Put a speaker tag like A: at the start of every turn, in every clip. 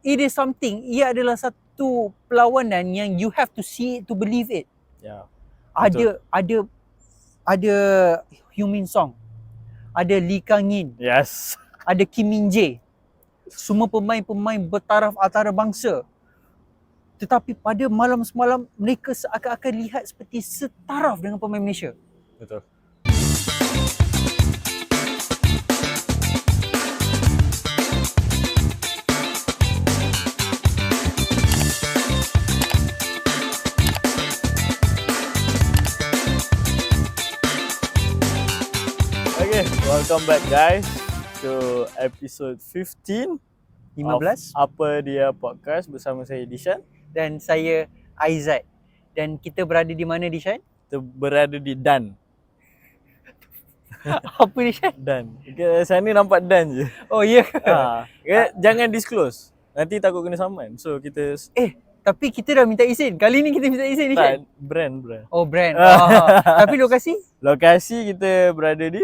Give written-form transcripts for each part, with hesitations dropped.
A: it is something. Ia adalah satu perlawanan yang you have to see it to believe it.
B: Ya. Betul.
A: Ada Heung Min Song, ada Lee Kang In,
B: Yes.
A: ada Kim Min Jae. Semua pemain-pemain bertaraf antarabangsa. Tetapi pada malam semalam mereka seakan-akan lihat seperti setaraf dengan pemain Malaysia.
B: Betul. Okay, welcome back guys to episode 15
A: 15
B: Apa Dia Podcast bersama saya Dishan.
A: dan saya Aizat. Dan kita berada di mana, Dishan?
B: Kita berada di Dan.
A: Apa, Dishan?
B: Dan. Okay, saya ni nampak Dan je.
A: Oh ya ke?
B: Jangan disclose. Nanti takut kena saman. So kita
A: Tapi kita dah minta izin. Kali ni kita minta izin, Dishan.
B: brand.
A: Oh, brand. Tapi lokasi?
B: Lokasi kita berada di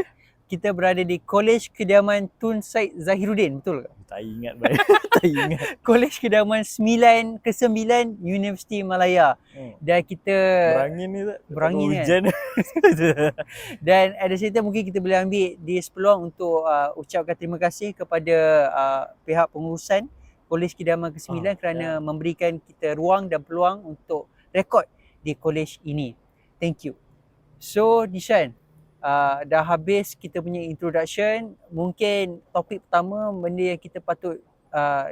A: Kita berada di Kolej Kediaman Tun Said Zahiruddin, betul ke?
B: tak ingat baik. Tak ingat.
A: Kolej Kediaman 9 ke-9 Universiti Malaya. Dan kita
B: Berangin ni tak?
A: Berangin kan?
B: Hujan.
A: dan at the same time mungkin kita boleh ambil this peluang untuk ucapkan terima kasih kepada pihak pengurusan Kolej Kediaman ke-9 kerana memberikan kita ruang dan peluang untuk rekod di kolej ini. Thank you. So, Dishan, dah habis kita punya introduction. Mungkin topik pertama, benda yang kita patut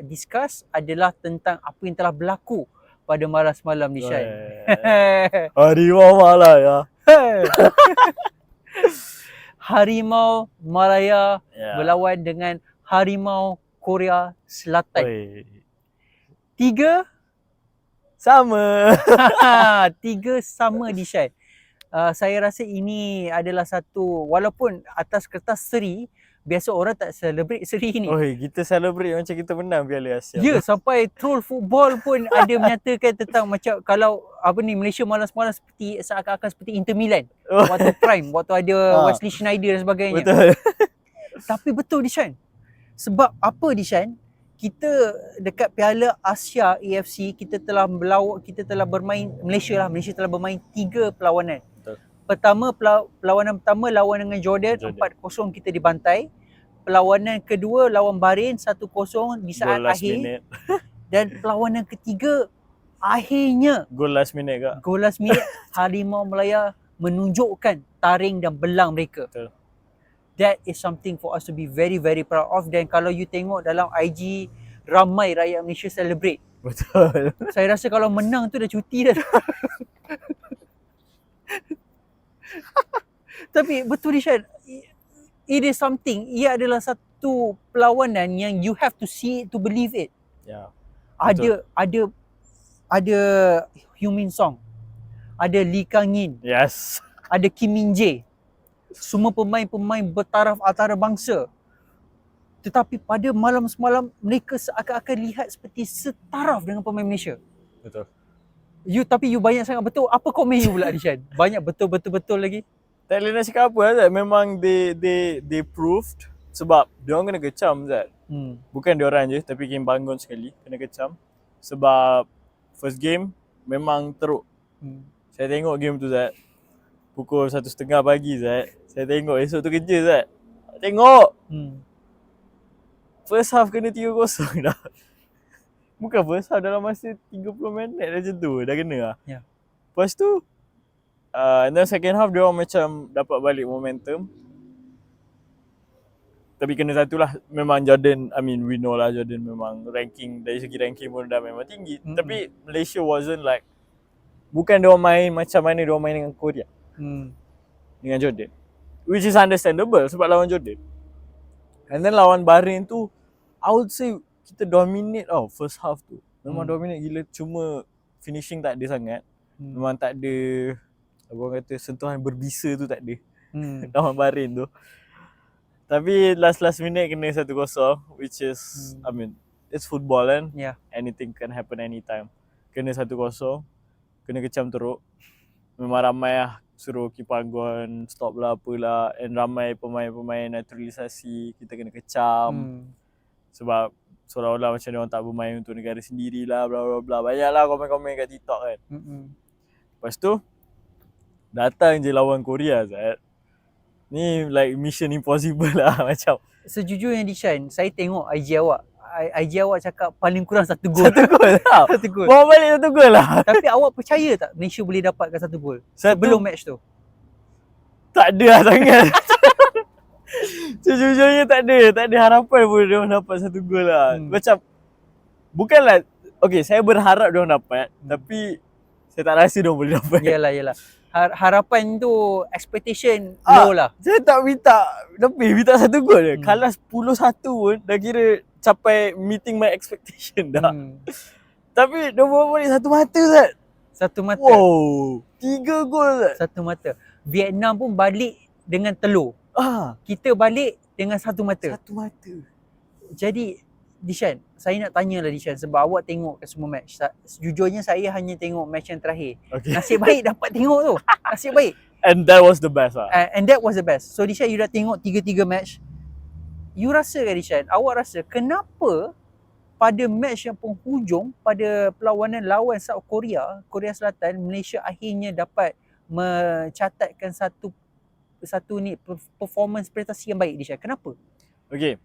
A: discuss adalah tentang apa yang telah berlaku pada malam semalam, Dishan.
B: Harimau Malaya.
A: Harimau Malaya berlawan dengan Harimau Korea Selatan. 3
B: sama.
A: 3 sama, Dishan. Saya rasa ini adalah satu, walaupun atas kertas seri, biasa orang tak celebrate seri ni.
B: Kita celebrate macam kita menang Piala Asia.
A: Ya, sampai troll football pun ada menyatakan tentang macam kalau Malaysia malam semalam seperti seakan-akan seperti Inter Milan waktu prime, waktu ada Wesley Sneijder dan sebagainya.
B: Betul.
A: Tapi betul, Dishan. Sebab apa, Dishan? Kita dekat Piala Asia AFC kita telah bermain, Malaysia telah bermain 3 perlawanan.
B: Betul.
A: Perlawanan pertama lawan dengan Jordan. 4-0 kita dibantai. Perlawanan kedua lawan Bahrain 1-0 di saat akhir.
B: Minute.
A: Dan perlawanan ketiga akhirnya
B: Gol last minute kak.
A: Gol last minute Harimau Malaya menunjukkan taring dan belang mereka.
B: Betul.
A: That is something for us to be very very proud of. Dan kalau you tengok dalam IG, ramai rakyat Malaysia celebrate.
B: Betul.
A: Saya rasa kalau menang tu dah cuti dah. Tapi betul, Dishan, it is something. Ia adalah satu perlawanan yang you have to see it to believe it.
B: Ya.
A: Ada Heung Min Song, ada Lee Kang In,
B: Yes.
A: ada Kim Min Jae. Semua pemain-pemain bertaraf antarabangsa. Tetapi pada malam semalam mereka seakan-akan lihat seperti setaraf dengan pemain Malaysia.
B: Betul.
A: Tapi you banyak sangat betul. Apa komen you pula, Dishan? Banyak betul-betul lagi.
B: Tak boleh nak cakap apa Zat. Memang they proved. Sebab diorang kena kecam Zat. Bukan diorang je, tapi Kim bangun sekali kena kecam. Sebab first game memang teruk. Saya tengok game tu Zat, pukul 1:30 pagi Zat. Saya tengok esok tu kerja Zat. Tengok first half kena 3-0 dah. Bukan first half, dalam masa 30 minit macam tu dah kena lah.
A: Ya.
B: Lepas tu and then second half dia orang macam dapat balik momentum. Tapi kena satu lah, memang Jordan, we know lah Jordan memang ranking, dari segi ranking pun dah memang tinggi. Tapi Malaysia wasn't like, bukan dia orang main macam mana dia orang main dengan Korea. Dengan Jordan. Which is understandable sebab lawan Jordan. And then lawan Bahrain tu, I would say kita dominate first half tu. Memang dominate gila, cuma finishing tak ada sangat. Memang tak ada, orang kata sentuhan berbisa tu tak ada. Lawan Bahrain tu. Tapi last minute kena 1-0, which is it's football kan.
A: Yeah.
B: Anything can happen anytime. Kena 1-0, kena kecam teruk. Memang ramai lah suruh keeper anggon, stop lah apalah, and ramai pemain-pemain naturalisasi kita kena kecam. Sebab seolah-olah macam diorang tak bermain untuk negara sendiri lah, bla bla bla. Banyaklah komen-komen kat TikTok kan. Lepas tu datang je lawan Korea Zat. Ni like mission impossible lah macam.
A: Sejujurnya Dishan, saya tengok IG awak. IG awak cakap paling kurang 1 gol.
B: 1 gol tau.
A: 1 gol.
B: Bawa balik 1 gol lah.
A: Tapi awak percaya tak Malaysia boleh dapatkan 1 gol sebelum match tu?
B: Tak ada lah sangat. Sejujurnya tak ada harapan pun dia orang dapat 1 gol lah. Macam bukanlah okey, saya berharap dia orang dapat, tapi saya tak rasa dia orang boleh dapat.
A: Yalah. Harapan tu expectation low lah.
B: Saya tak minta minta 1 gol je. Kalah 10-1 pun dah kira capai meeting my expectation dah. Tapi dia bawa balik 1 mata Zat.
A: 1 mata.
B: Wow, 3 gol Zat.
A: 1 mata. Vietnam pun balik dengan telur. Kita balik dengan 1 mata.
B: 1 mata.
A: Jadi Dishan, saya nak tanya lah Dishan, sebab awak tengok ke semua match. Sejujurnya saya hanya tengok match yang terakhir.
B: Okay.
A: Nasib baik dapat tengok tu. Nasib baik.
B: And that was the best lah.
A: And that was the best. So Dishan, you dah tengok 3-3 match. You rasa kan Dishan, awak rasa kenapa pada match yang penghujung, pada perlawanan lawan South Korea, Korea Selatan, Malaysia akhirnya dapat mencatatkan satu ni performance prestasi yang baik Dishan. Kenapa?
B: Okay.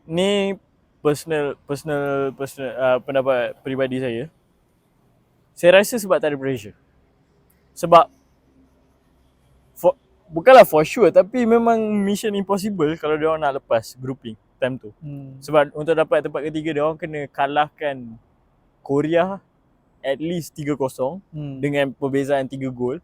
B: Ni personal pendapat peribadi saya. Saya rasa sebab tak ada pressure. Sebab bukanlah for sure, tapi memang mission impossible kalau dia orang nak lepas grouping time tu. Sebab untuk dapat tempat ketiga dia orang kena kalahkan Korea at least 3-0 dengan perbezaan 3 gol.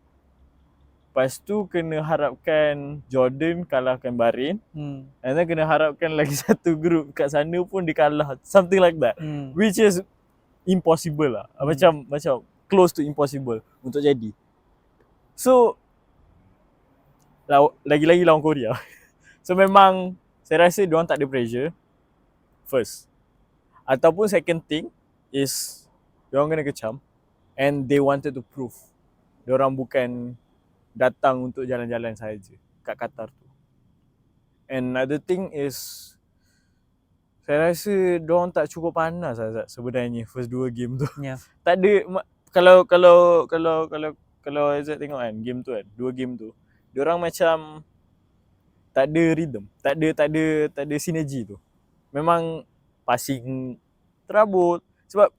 B: Lepas tu kena harapkan Jordan kalahkan Bahrain. And then kena harapkan lagi satu group kat sana pun dia kalah. Something like that. Which is impossible lah. Macam close to impossible untuk jadi. So lagi-lagi lawan Korea. So memang saya rasa diorang tak ada pressure. First. Ataupun second thing is diorang kena kecam. And they wanted to prove diorang bukan datang untuk jalan-jalan sahaja kat Qatar tu. And another thing is saya rasa diorang tak cukup panas Azad sebenarnya first 2 game tu. Tak ada kalau Azad tengok kan game tu kan, 2 game tu. Diorang macam tak ada rhythm, tak ada sinergi tu. Memang passing terabut sebab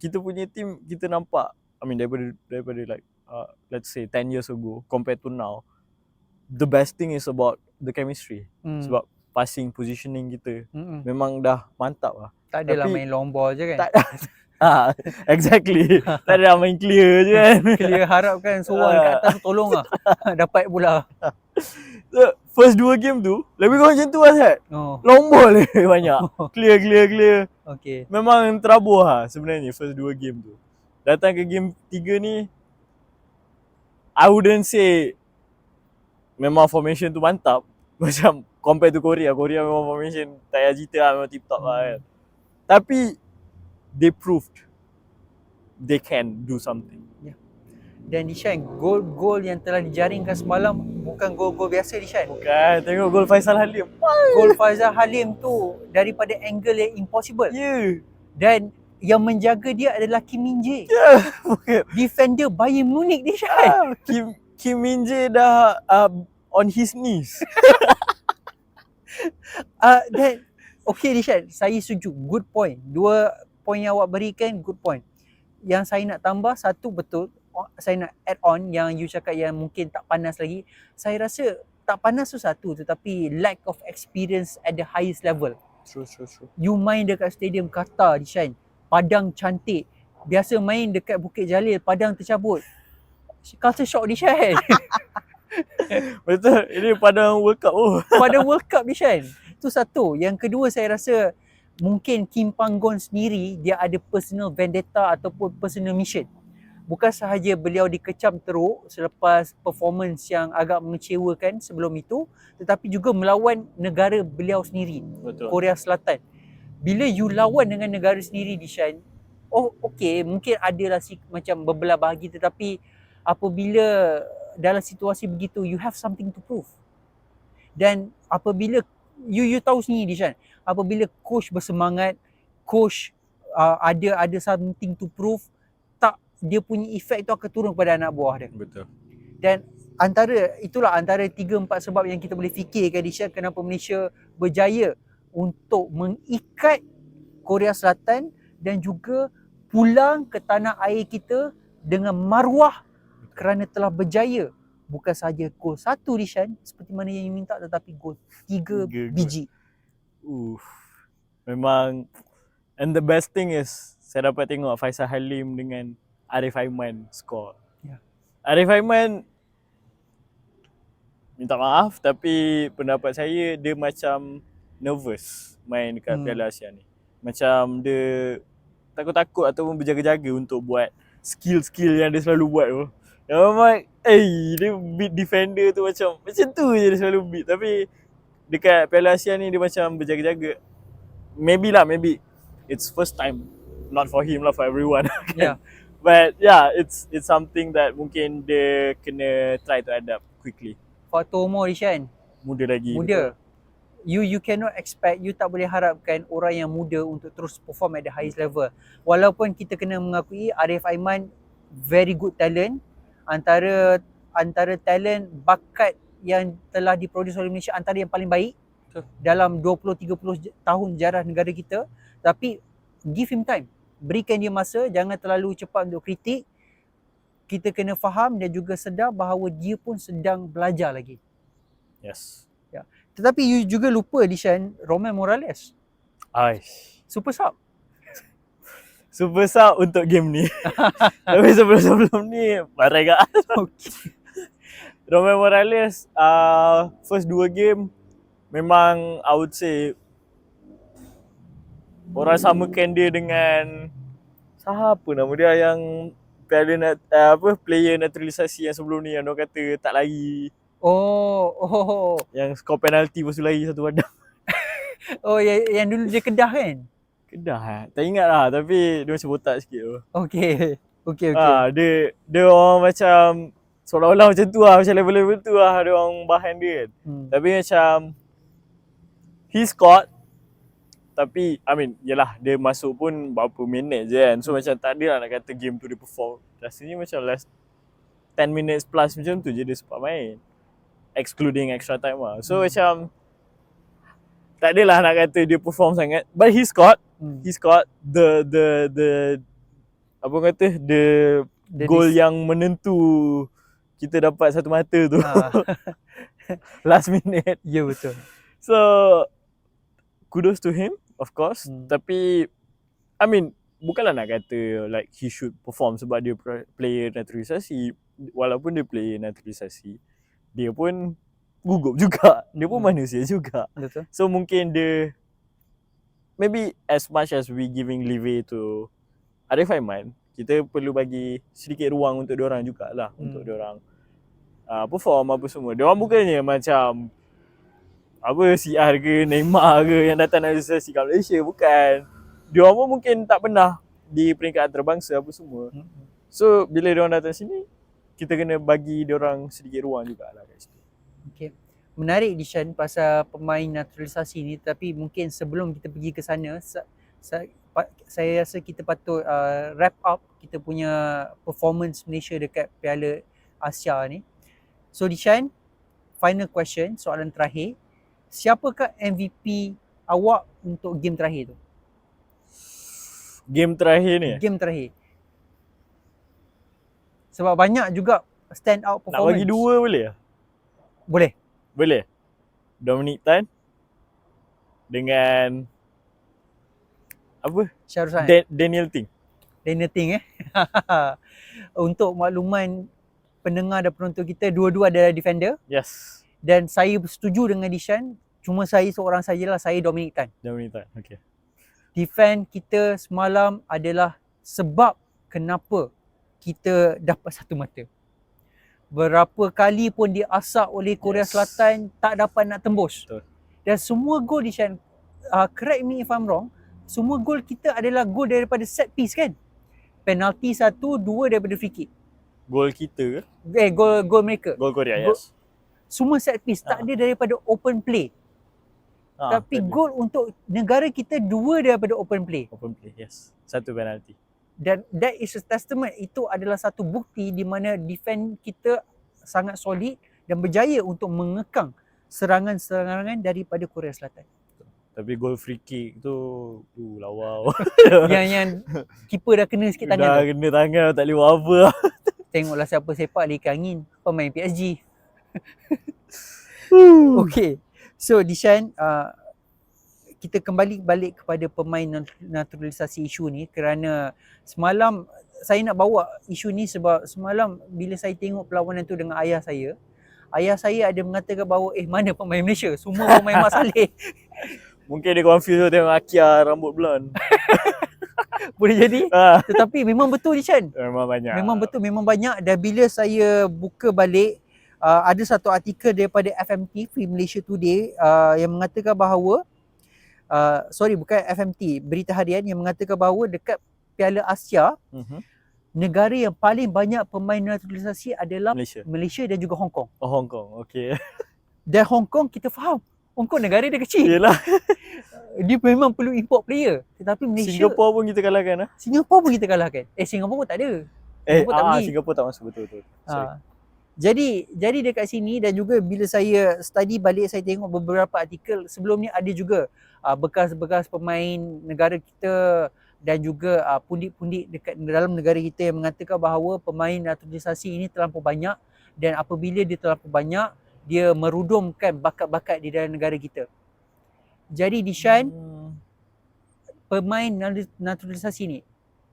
B: kita punya team kita nampak daripada like let's say 10 years ago compared to now, the best thing is about the chemistry. Sebab passing, positioning kita memang dah mantap lah.
A: Tak adalah main long ball je kan?
B: Exactly. Tak ada main clear je kan.
A: Clear harapkan seorang kat atas tolong lah. Dapat pula.
B: So, first 2 game tu lebih kurang macam tu lah Zat. Long ball banyak. Clear.
A: Okay.
B: Memang terabur lah sebenarnya first 2 game tu. Datang ke game 3 ni, I wouldn't say memang formation tu mantap. Macam compare to Korea memang formation tak payah cerita lah, memang tip top lah kan. Tapi they proved they can do something.
A: Dan Dishan, gol yang telah dijaringkan semalam bukan gol biasa Dishan.
B: Bukan, tengok gol Faisal Halim.
A: Gol Faisal Halim tu daripada angle yang impossible. Dan yang menjaga dia adalah Kim Min-jae. Defender Bayern Munich Dishan.
B: Kim Min-jae dah on his knees.
A: Dan okay Dishan, saya setuju. Good point. 2 point yang awak berikan, good point. Yang saya nak tambah, satu betul, saya nak add on yang you cakap yang mungkin tak panas lagi. Saya rasa tak panas tu satu, tetapi lack of experience at the highest level.
B: True.
A: You main dekat stadium Qatar Dishan, padang cantik. Biasa main dekat Bukit Jalil, padang tercabut. Culture shock Dishan.
B: Betul, ini padang World Cup.
A: Padang World Cup Dishan. Itu satu. Yang kedua, saya rasa mungkin Kim Panggon sendiri dia ada personal vendetta ataupun personal mission. Bukan sahaja beliau dikecam teruk selepas performance yang agak mengecewakan sebelum itu, tetapi juga melawan negara beliau sendiri.
B: Betul.
A: Korea Selatan. Bila you lawan dengan negara sendiri Dishan, okey, mungkin adalah macam berbelah bahagi, tetapi apabila dalam situasi begitu, you have something to prove. Dan apabila you tahu sendiri Dishan, apabila coach bersemangat, coach ada something to prove, tak, dia punya efek tu akan turun kepada anak buah dia.
B: Betul.
A: Dan itulah antara 3-4 sebab yang kita boleh fikirkan Dishan, kenapa Malaysia berjaya untuk mengikat Korea Selatan dan juga pulang ke tanah air kita dengan maruah kerana telah berjaya bukan sahaja gol 1 Dishan seperti mana yang minta, tetapi gol 3 biji.
B: Memang, and the best thing is saya dapat tengok Faisal Halim dengan Arif Aiman score. Arif Aiman minta maaf, tapi pendapat saya dia macam nervous main dekat Piala Asia ni. Macam dia takut-takut ataupun berjaga-jaga untuk buat skill-skill yang dia selalu buat tu. Yang memang dia beat defender tu macam tu je dia selalu beat. Tapi dekat Piala Asia ni dia macam berjaga-jaga. Maybe it's first time, not for him lah, for everyone.
A: Yeah.
B: But yeah, it's something that mungkin dia kena try to adapt quickly.
A: Faktor umur Dishan,
B: Muda lagi.
A: muda. You cannot expect, you tak boleh harapkan orang yang muda untuk terus perform at the highest level. Walaupun kita kena mengakui Arif Aiman very good talent, antara talent bakat yang telah diproduce oleh Malaysia antara yang paling baik dalam 20-30 tahun sejarah negara kita. Tapi give him time, berikan dia masa, jangan terlalu cepat untuk kritik. Kita kena faham dan juga sedar bahawa dia pun sedang belajar lagi.
B: Yes.
A: Ya. Tetapi you juga lupa Dishan, Roman Morales.
B: Aish.
A: Super sub.
B: Super sub untuk game ni. Tapi sebelum ni marah gak.
A: Okay.
B: Roman Morales first 2 game memang I would say orang samakan dia dengan siapa nama dia yang player naturalisasi yang sebelum ni yang orang kata tak lari.
A: Oh.
B: Yang skor penalti lepas tu lari satu padang.
A: Oh, yang dulu dia Kedah kan?
B: Kedah tak ingat lah, tapi dia macam botak sikit tu.
A: Okay.
B: Dia orang macam seolah-olah macam tu lah, macam level-level tu lah dia orang bahan dia kan. Tapi macam he scored, tapi I mean yelah dia masuk pun berapa minit je kan. So macam tak ada lah nak kata game tu dia perform. Rasanya macam last 10 minutes plus macam tu je dia sempat main, excluding extra time lah. So macam tak adalah nak kata dia perform sangat, but he scored. He scored the apa kata the goal yang menentu kita dapat satu mata tu. Last minute.
A: Ya, betul.
B: So kudos to him, of course. Tapi I mean bukanlah nak kata like he should perform sebab dia player naturalisasi. Walaupun dia player naturalisasi, dia pun gugup juga. Dia pun manusia juga.
A: Betul.
B: So mungkin dia, maybe as much as we giving leeway to Arif Aiman, kita perlu bagi sedikit ruang untuk diorang jugalah, untuk diorang perform apa semua. Diorang bukannya macam apa CR ke Neymar ke yang datang naturalisasi kat Malaysia, bukan. Diorang pun mungkin tak pernah di peringkat antarabangsa apa semua. So bila diorang datang sini, kita kena bagi diorang sedikit ruang jugalah kat situ.
A: Okay. Menarik Dishan pasal pemain naturalisasi ni, tapi mungkin sebelum kita pergi ke sana, saya rasa kita patut wrap up kita punya performance Malaysia dekat Piala Asia ni. So Dishan, final question, soalan terakhir. Siapakah MVP awak untuk game terakhir tu?
B: Game terakhir ni?
A: Game terakhir. Sebab banyak juga stand out performance.
B: Nak bagi 2 boleh?
A: Boleh.
B: Boleh. Dominic Tan dengan apa?
A: Syarul
B: Daniel Ting.
A: Daniel Ting Untuk makluman pendengar dan penonton kita, dua-dua adalah defender.
B: Yes.
A: Dan saya setuju dengan Dishan, cuma saya seorang sajalah, saya Dominic Tan.
B: Dominic Tan, okay.
A: Defend kita semalam adalah sebab kenapa kita dapat satu mata. Berapa kali pun diasak oleh Korea Selatan, tak dapat nak tembus.
B: Betul.
A: Dan semua gol Dishan, correct me if I'm wrong, semua gol kita adalah gol daripada set piece kan? Penalti 1, 2 daripada free kick.
B: Gol kita ke?
A: Gol mereka.
B: Gol Korea, yes.
A: Semua set piece, tak ada daripada open play. Tapi gol untuk negara kita 2 daripada open play.
B: Open play, yes. 1 penalti.
A: Dan that is a testament. Itu adalah satu bukti di mana defend kita sangat solid dan berjaya untuk mengekang serangan-serangan daripada Korea Selatan.
B: Tapi gol free kick tu lawa.
A: yang keeper dah kena sikit tangan
B: Dah
A: tu.
B: kena tangan, tak boleh buat apa.
A: Tengoklah siapa sepak leka angin, pemain PSG. Okay. So Dishan, kita kembali balik kepada pemain naturalisasi isu ni kerana semalam saya nak bawa isu ni sebab semalam bila saya tengok perlawanan tu dengan ayah saya ada mengatakan bahawa mana pemain Malaysia? Semua pemain Mat Salleh.
B: Mungkin dia confuse tengok Akia rambut blonde.
A: Boleh jadi. Tetapi memang betul Dishan.
B: Memang banyak.
A: Memang banyak. Dan bila saya buka balik, ada satu artikel daripada FMT, Free Malaysia Today, yang mengatakan bahawa bukan FMT, Berita Harian, yang mengatakan bahawa dekat Piala Asia, negara yang paling banyak pemain naturalisasi adalah Malaysia dan juga Hong Kong.
B: Oh, Hong Kong. Okey.
A: Dan Hong Kong kita faham, Hong Kong negara dia kecil.
B: Yelah.
A: Dia memang perlu import player. Tetapi Malaysia,
B: Singapura pun kita kalahkan.
A: Singapura pun kita kalahkan. Singapura pun tak ada.
B: Singapura tak masuk, betul.
A: Jadi dekat sini, dan juga bila saya study balik, saya tengok beberapa artikel sebelum ni, ada juga bekas-bekas pemain negara kita dan juga pundi-pundi dekat dalam negara kita yang mengatakan bahawa pemain naturalisasi ini terlampau banyak, dan apabila dia terlampau banyak, dia merudumkan bakat-bakat di dalam negara kita. Jadi Dishan, pemain naturalisasi ni,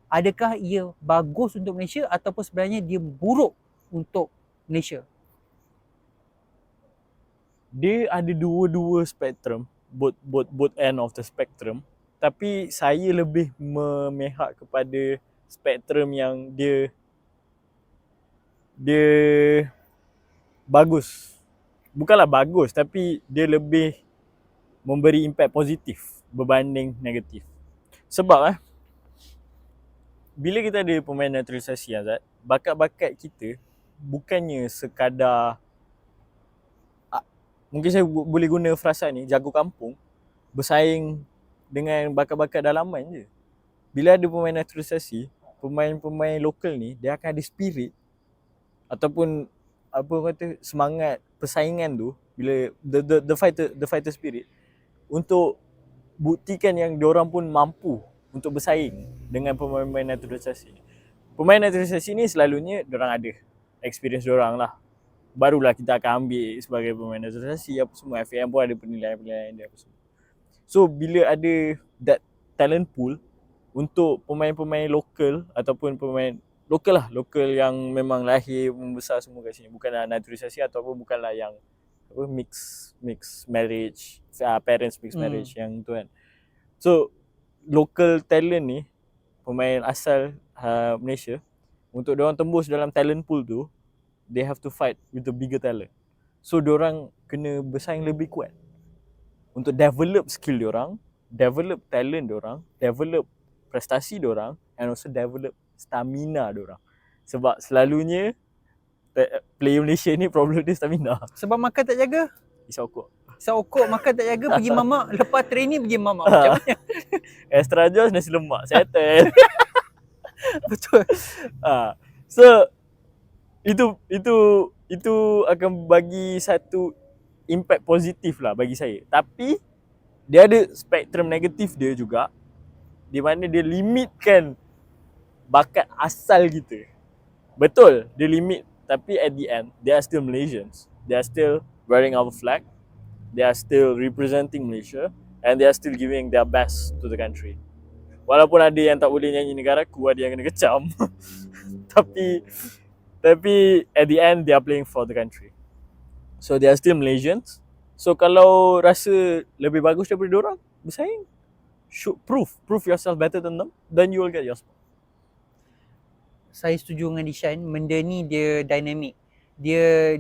A: adakah ia bagus untuk Malaysia ataupun sebenarnya dia buruk untuk Malaysia?
B: Dia ada dua spektrum, both end of the spectrum. Tapi saya lebih memihak kepada spektrum yang dia bagus. Bukanlah bagus, tapi dia lebih memberi impact positif berbanding negatif. Sebab bila kita ada pemain naturalisasi, Azad, bakat-bakat kita bukannya sekadar, mungkin saya boleh guna frasa ni, jago kampung bersaing dengan bakat-bakat dalaman je. Bila ada pemain naturalisasi, pemain-pemain lokal ni, dia akan ada spirit ataupun semangat persaingan tu, bila the fighter spirit, untuk buktikan yang diorang pun mampu untuk bersaing dengan pemain-pemain naturalisasi. Pemain naturalisasi ni selalunya diorang ada experience diorang lah, barulah kita akan ambil sebagai pemain naturalisasi apa semua. FAM pun ada penilaian dia apa semua. So bila ada that talent pool untuk pemain-pemain lokal ataupun pemain lokal yang memang lahir membesar semua kat sini, bukanlah naturalisasi ataupun bukanlah yang mix marriage, parents mix marriage yang tu kan. So local talent ni, pemain asal Malaysia, untuk diorang tembus dalam talent pool tu, they have to fight with the bigger talent. So diorang kena bersaing lebih kuat untuk develop skill diorang, develop talent diorang, develop prestasi diorang, and also develop stamina diorang. Sebab selalunya player Malaysia ni problem dia stamina.
A: Sebab makan tak jaga.
B: Isap okok
A: Makan tak jaga, pergi mamak. Lepas training pergi mamak. Macam mana?
B: Extra jos nasi lemak, settle.
A: Betul.
B: So itu akan bagi satu impact positif lah bagi saya. Tapi dia ada spektrum negatif dia juga, di mana dia limitkan bakat asal kita. Betul, dia limit, tapi at the end they are still Malaysians. They are still wearing our flag. They are still representing Malaysia, and they are still giving their best to the country. Walaupun ada yang tak boleh nyanyi negaraku, ada yang kena kecam. Tapi at the end they are playing for the country. So they are still Malaysians. So kalau rasa lebih bagus daripada diorang, bersaing, prove yourself better than them, then you will get your spot.
A: Saya setuju dengan Dishan, benda ni dia dynamic. Dia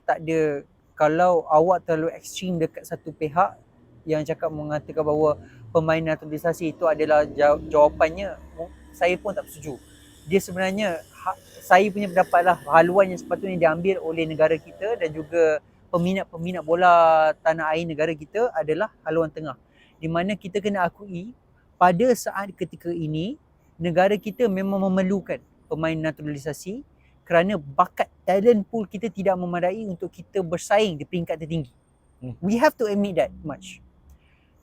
A: tak ada, kalau awak terlalu ekstrim dekat satu pihak yang cakap mengatakan bahawa pemain naturalisasi itu adalah jawapannya, saya pun tak setuju. Dia sebenarnya, saya punya pendapat lah, haluan yang sepatutnya diambil oleh negara kita dan juga peminat-peminat bola tanah air negara kita adalah haluan tengah. Di mana kita kena akui pada saat ketika ini negara kita memang memerlukan pemain naturalisasi kerana bakat talent pool kita tidak memadai untuk kita bersaing di peringkat tertinggi. We have to admit that much.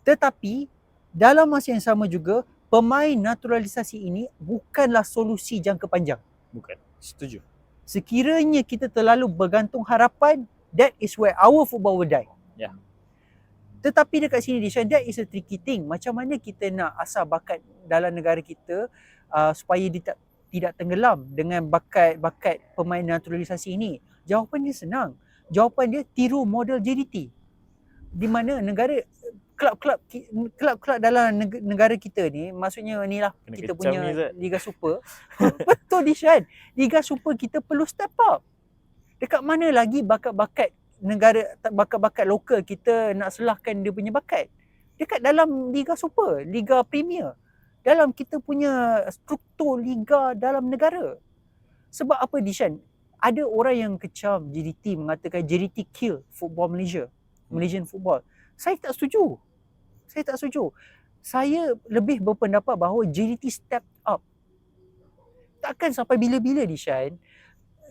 A: Tetapi dalam masa yang sama juga pemain naturalisasi ini bukanlah solusi jangka panjang.
B: Bukan. Setuju.
A: Sekiranya kita terlalu bergantung harapan, that is where our football will die.
B: Ya.
A: Tetapi dekat sini Dishan, that is a tricky thing. Macam mana kita nak asah bakat dalam negara kita supaya dia tidak tenggelam dengan bakat-bakat pemain naturalisasi ini? Jawapan dia senang. Jawapan dia tiru model JDT. Di mana kelab-kelab dalam negara kita ni, maksudnya inilah
B: Kena
A: kita
B: kecam
A: punya
B: ni, Zat.
A: Liga Super. Betul Dishan. Liga Super kita perlu step up. Dekat mana lagi bakat-bakat negara, bakat-bakat lokal kita nak selahkan dia punya bakat? Dekat dalam Liga Super, Liga Premier. Dalam kita punya struktur liga dalam negara. Sebab apa Dishan? Ada orang yang kecam JDT, mengatakan JDT kill football Malaysia. Malaysian football. Saya tak setuju. Saya lebih berpendapat bahawa JDT step up. Takkan sampai bila-bila Dishan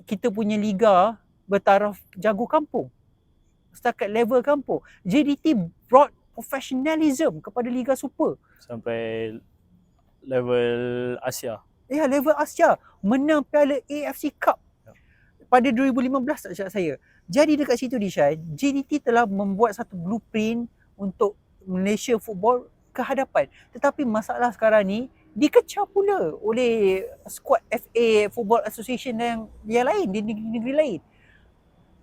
A: kita punya liga bertaraf jago kampung. Setakat level kampung. JDT brought professionalism kepada Liga Super.
B: Sampai level Asia.
A: Ya, level Asia. Menang Piala AFC Cup pada 2015 tak silap saya. Jadi dekat situ Dishan, JDT telah membuat satu blueprint untuk Malaysia football ke hadapan. Tetapi masalah sekarang ni dikecam pula oleh skuad FA Football Association yang lain di negeri lain.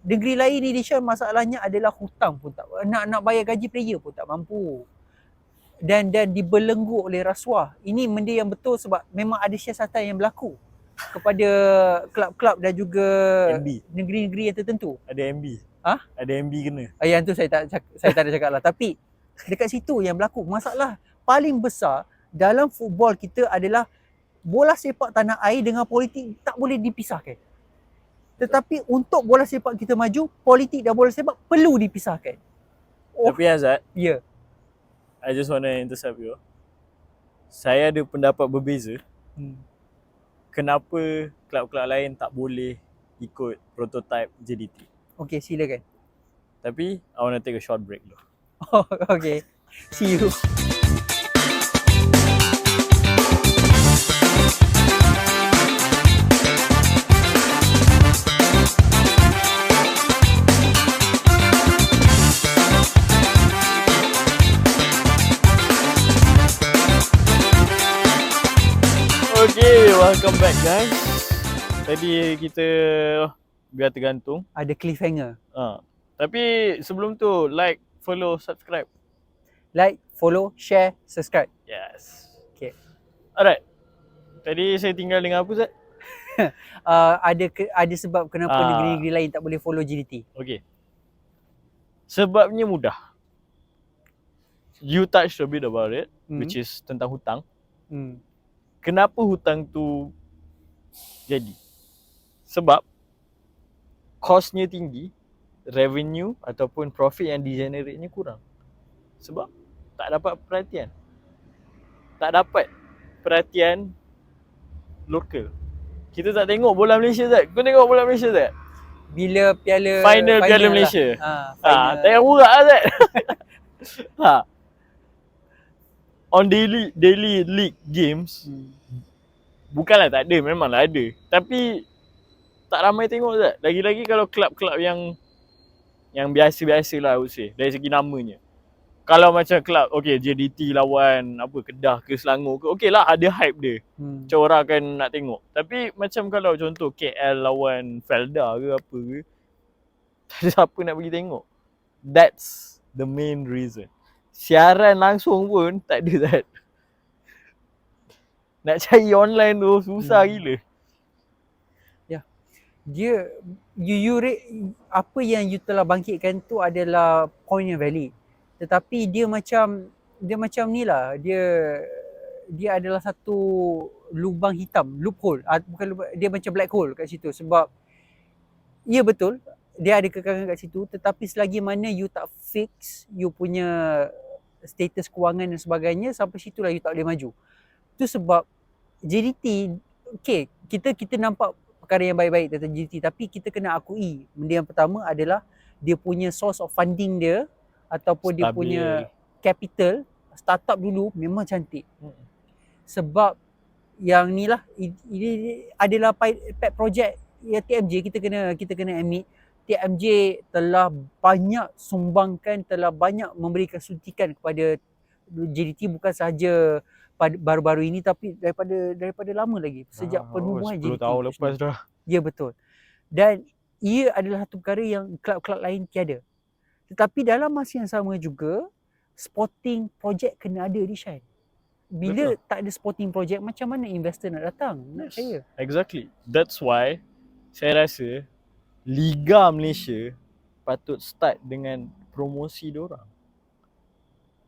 A: Negeri lain ni Dishan, masalahnya adalah hutang pun tak, nak bayar gaji player pun tak mampu. Dan dibelenggu oleh rasuah. Ini benda yang betul sebab memang ada siasatan yang berlaku kepada kelab-kelab dan juga
B: MB.
A: negeri-negeri yang tertentu.
B: Ada MB.
A: Ha?
B: Ada MB kena.
A: Yang tu saya tak ada cakap lah. Tapi dekat situ yang berlaku. Masalah paling besar dalam football kita adalah bola sepak tanah air dengan politik tak boleh dipisahkan. Tetapi untuk bola sepak kita maju, politik dan bola sepak perlu dipisahkan.
B: Tapi Azad,
A: Ya.
B: I just want to intercept you. Saya ada pendapat berbeza. Kenapa kelab-kelab lain tak boleh ikut prototype JDT?
A: Okay, silakan.
B: Tapi I want to take a short break dulu.
A: Oh, okay. See you.
B: Okay, welcome back guys. Tadi kita biar tergantung.
A: Ada cliffhanger.
B: Tapi sebelum tu, like, follow, subscribe.
A: Like, follow, share, subscribe.
B: Yes.
A: Okay.
B: Alright. Tadi saya tinggal dengan apa Zat?
A: Ada sebab kenapa negeri-negeri lain tak boleh follow JDT.
B: Okay. Sebabnya mudah. You touched a bit about it, which is tentang hutang. Kenapa hutang tu jadi? Sebab kosnya tinggi, revenue ataupun profit yang di-generate-nya kurang. Sebab tak dapat perhatian. Tak dapat perhatian lokal. Kita tak tengok bola Malaysia Zat. Kau tengok bola Malaysia Zat?
A: Bila
B: Final Piala
A: lah.
B: Malaysia.
A: Final.
B: Tengok murah lah Zat. On daily league games, bukanlah tak ada, memanglah ada. Tapi tak ramai tengok Zat. Lagi-lagi kalau kelab-kelab yang biasa-biasa lah I would say, dari segi namanya. Kalau macam kelab, okay, JDT lawan apa, Kedah ke Selangor ke, okay lah ada hype dia. Macam orang akan nak tengok. Tapi macam kalau contoh KL lawan Felda ke apa ke, tak ada siapa nak pergi tengok. That's the main reason. Siaran langsung pun tak ada Zat. Nak cari online tu susah gila.
A: Dia apa yang you telah bangkitkan tu adalah point yang valid. Tetapi dia macam ni lah. Dia adalah satu lubang hitam, loophole. Bukan lubang, dia macam black hole kat situ. Sebab ya betul, dia ada kekangan kat situ, tetapi selagi mana you tak fix you punya status kewangan dan sebagainya, sampai situ lah you tak boleh maju. Tu sebab JDT, okay, kita nampak perkara yang baik-baik tentang JDT, tapi kita kena akui benda yang pertama adalah dia punya source of funding dia ataupun dia punya capital startup dulu memang cantik. Sebab yang ni lah, ini adalah pet project ya TMJ, kita kena admit TMJ telah banyak sumbangkan, telah banyak memberikan suntikan kepada JDT, bukan sahaja baru-baru ini tapi daripada lama lagi, sejak penubuhan
B: 10
A: JDT.
B: tahun lepas dah.
A: Ya, betul. Dan ia adalah satu perkara yang kelab-kelab lain tiada. Tetapi dalam masa yang sama juga, sporting project kena ada di Shine. Bila
B: Betul.
A: tak ada sporting project, macam mana investor nak datang? Nak percaya?
B: Exactly. That's why saya rasa Liga Malaysia patut start dengan promosi diorang.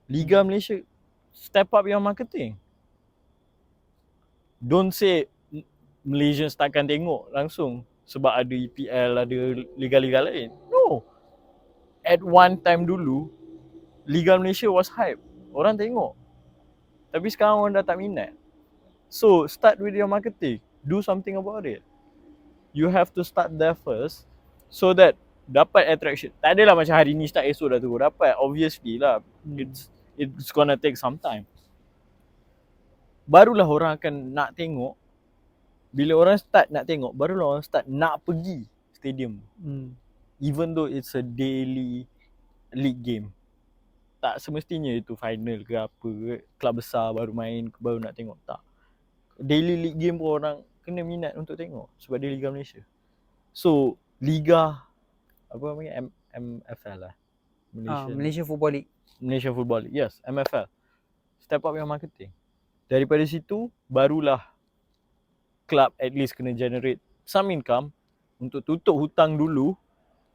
B: Liga Malaysia step up your marketing. Don't say Malaysians takkan tengok langsung sebab ada EPL, ada liga-liga lain. No. At one time dulu, Liga Malaysia was hype. Orang tengok. Tapi sekarang orang dah tak minat. So, start with your marketing. Do something about it. You have to start there first so that dapat attraction. Tak adalah macam hari ni start, esok dah tu dapat. Obviously lah. It's gonna take some time. Barulah orang akan nak tengok. Bila orang start nak tengok, barulah orang start nak pergi stadium. Even though it's a daily league game. Tak semestinya itu final ke apa ke, kelab besar baru main, baru nak tengok. Tak. Daily league game pun orang kena minat untuk tengok sebab dia Liga Malaysia. So, Liga apa namanya, MFL lah.
A: Malaysia Football League.
B: Malaysia Football League. Yes, MFL. Step up your marketing. Daripada situ, barulah club at least kena generate some income untuk tutup hutang dulu.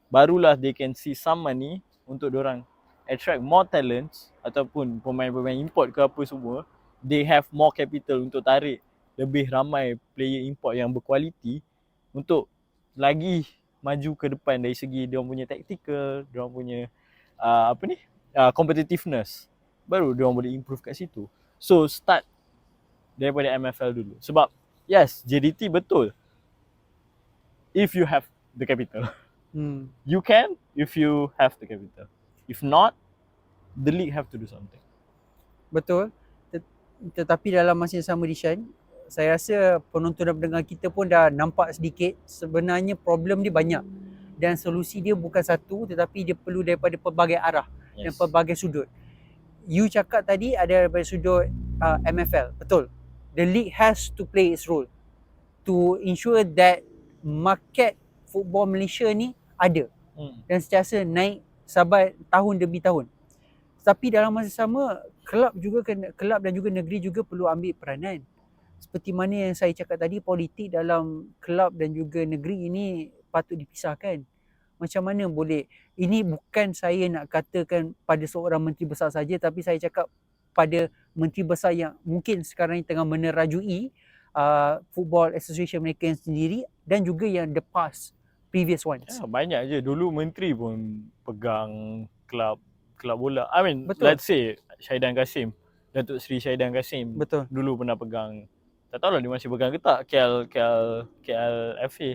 B: Barulah they can see some money untuk diorang attract more talents ataupun pemain-pemain import ke apa semua. They have more capital untuk tarik lebih ramai player import yang berkualiti untuk lagi maju ke depan dari segi dia punya tactical, dia punya competitiveness. Baru dia boleh improve kat situ. So start daripada MFL dulu. Sebab yes, JDT betul. If you have the capital. You can if you have the capital. If not, the league have to do something.
A: Betul. Tetapi dalam masa yang sama di Shine, saya rasa penonton dan pendengar kita pun dah nampak sedikit sebenarnya problem dia banyak dan solusi dia bukan satu, tetapi dia perlu daripada pelbagai arah dan pelbagai sudut. You cakap tadi ada daripada sudut MFL, betul. The league has to play its role to ensure that market football Malaysia ni ada dan sentiasa naik sabat tahun demi tahun. Tapi dalam masa sama, kelab dan juga negeri juga perlu ambil peranan. Seperti mana yang saya cakap tadi, politik dalam kelab dan juga negeri ini patut dipisahkan. Macam mana boleh, ini bukan saya nak katakan pada seorang menteri besar saja, tapi saya cakap pada menteri besar yang mungkin sekarang ini tengah menerajui Football Association mereka yang sendiri dan juga yang the past previous ones.
B: Ya, banyak je. Dulu menteri pun pegang kelab bola. I mean,
A: betul.
B: Let's say Syahidan Kasim, Datuk Seri Syahidan Kasim.
A: Betul.
B: Dulu pernah pegang, tak tahulah dia masih pegang ke tak, KLFA.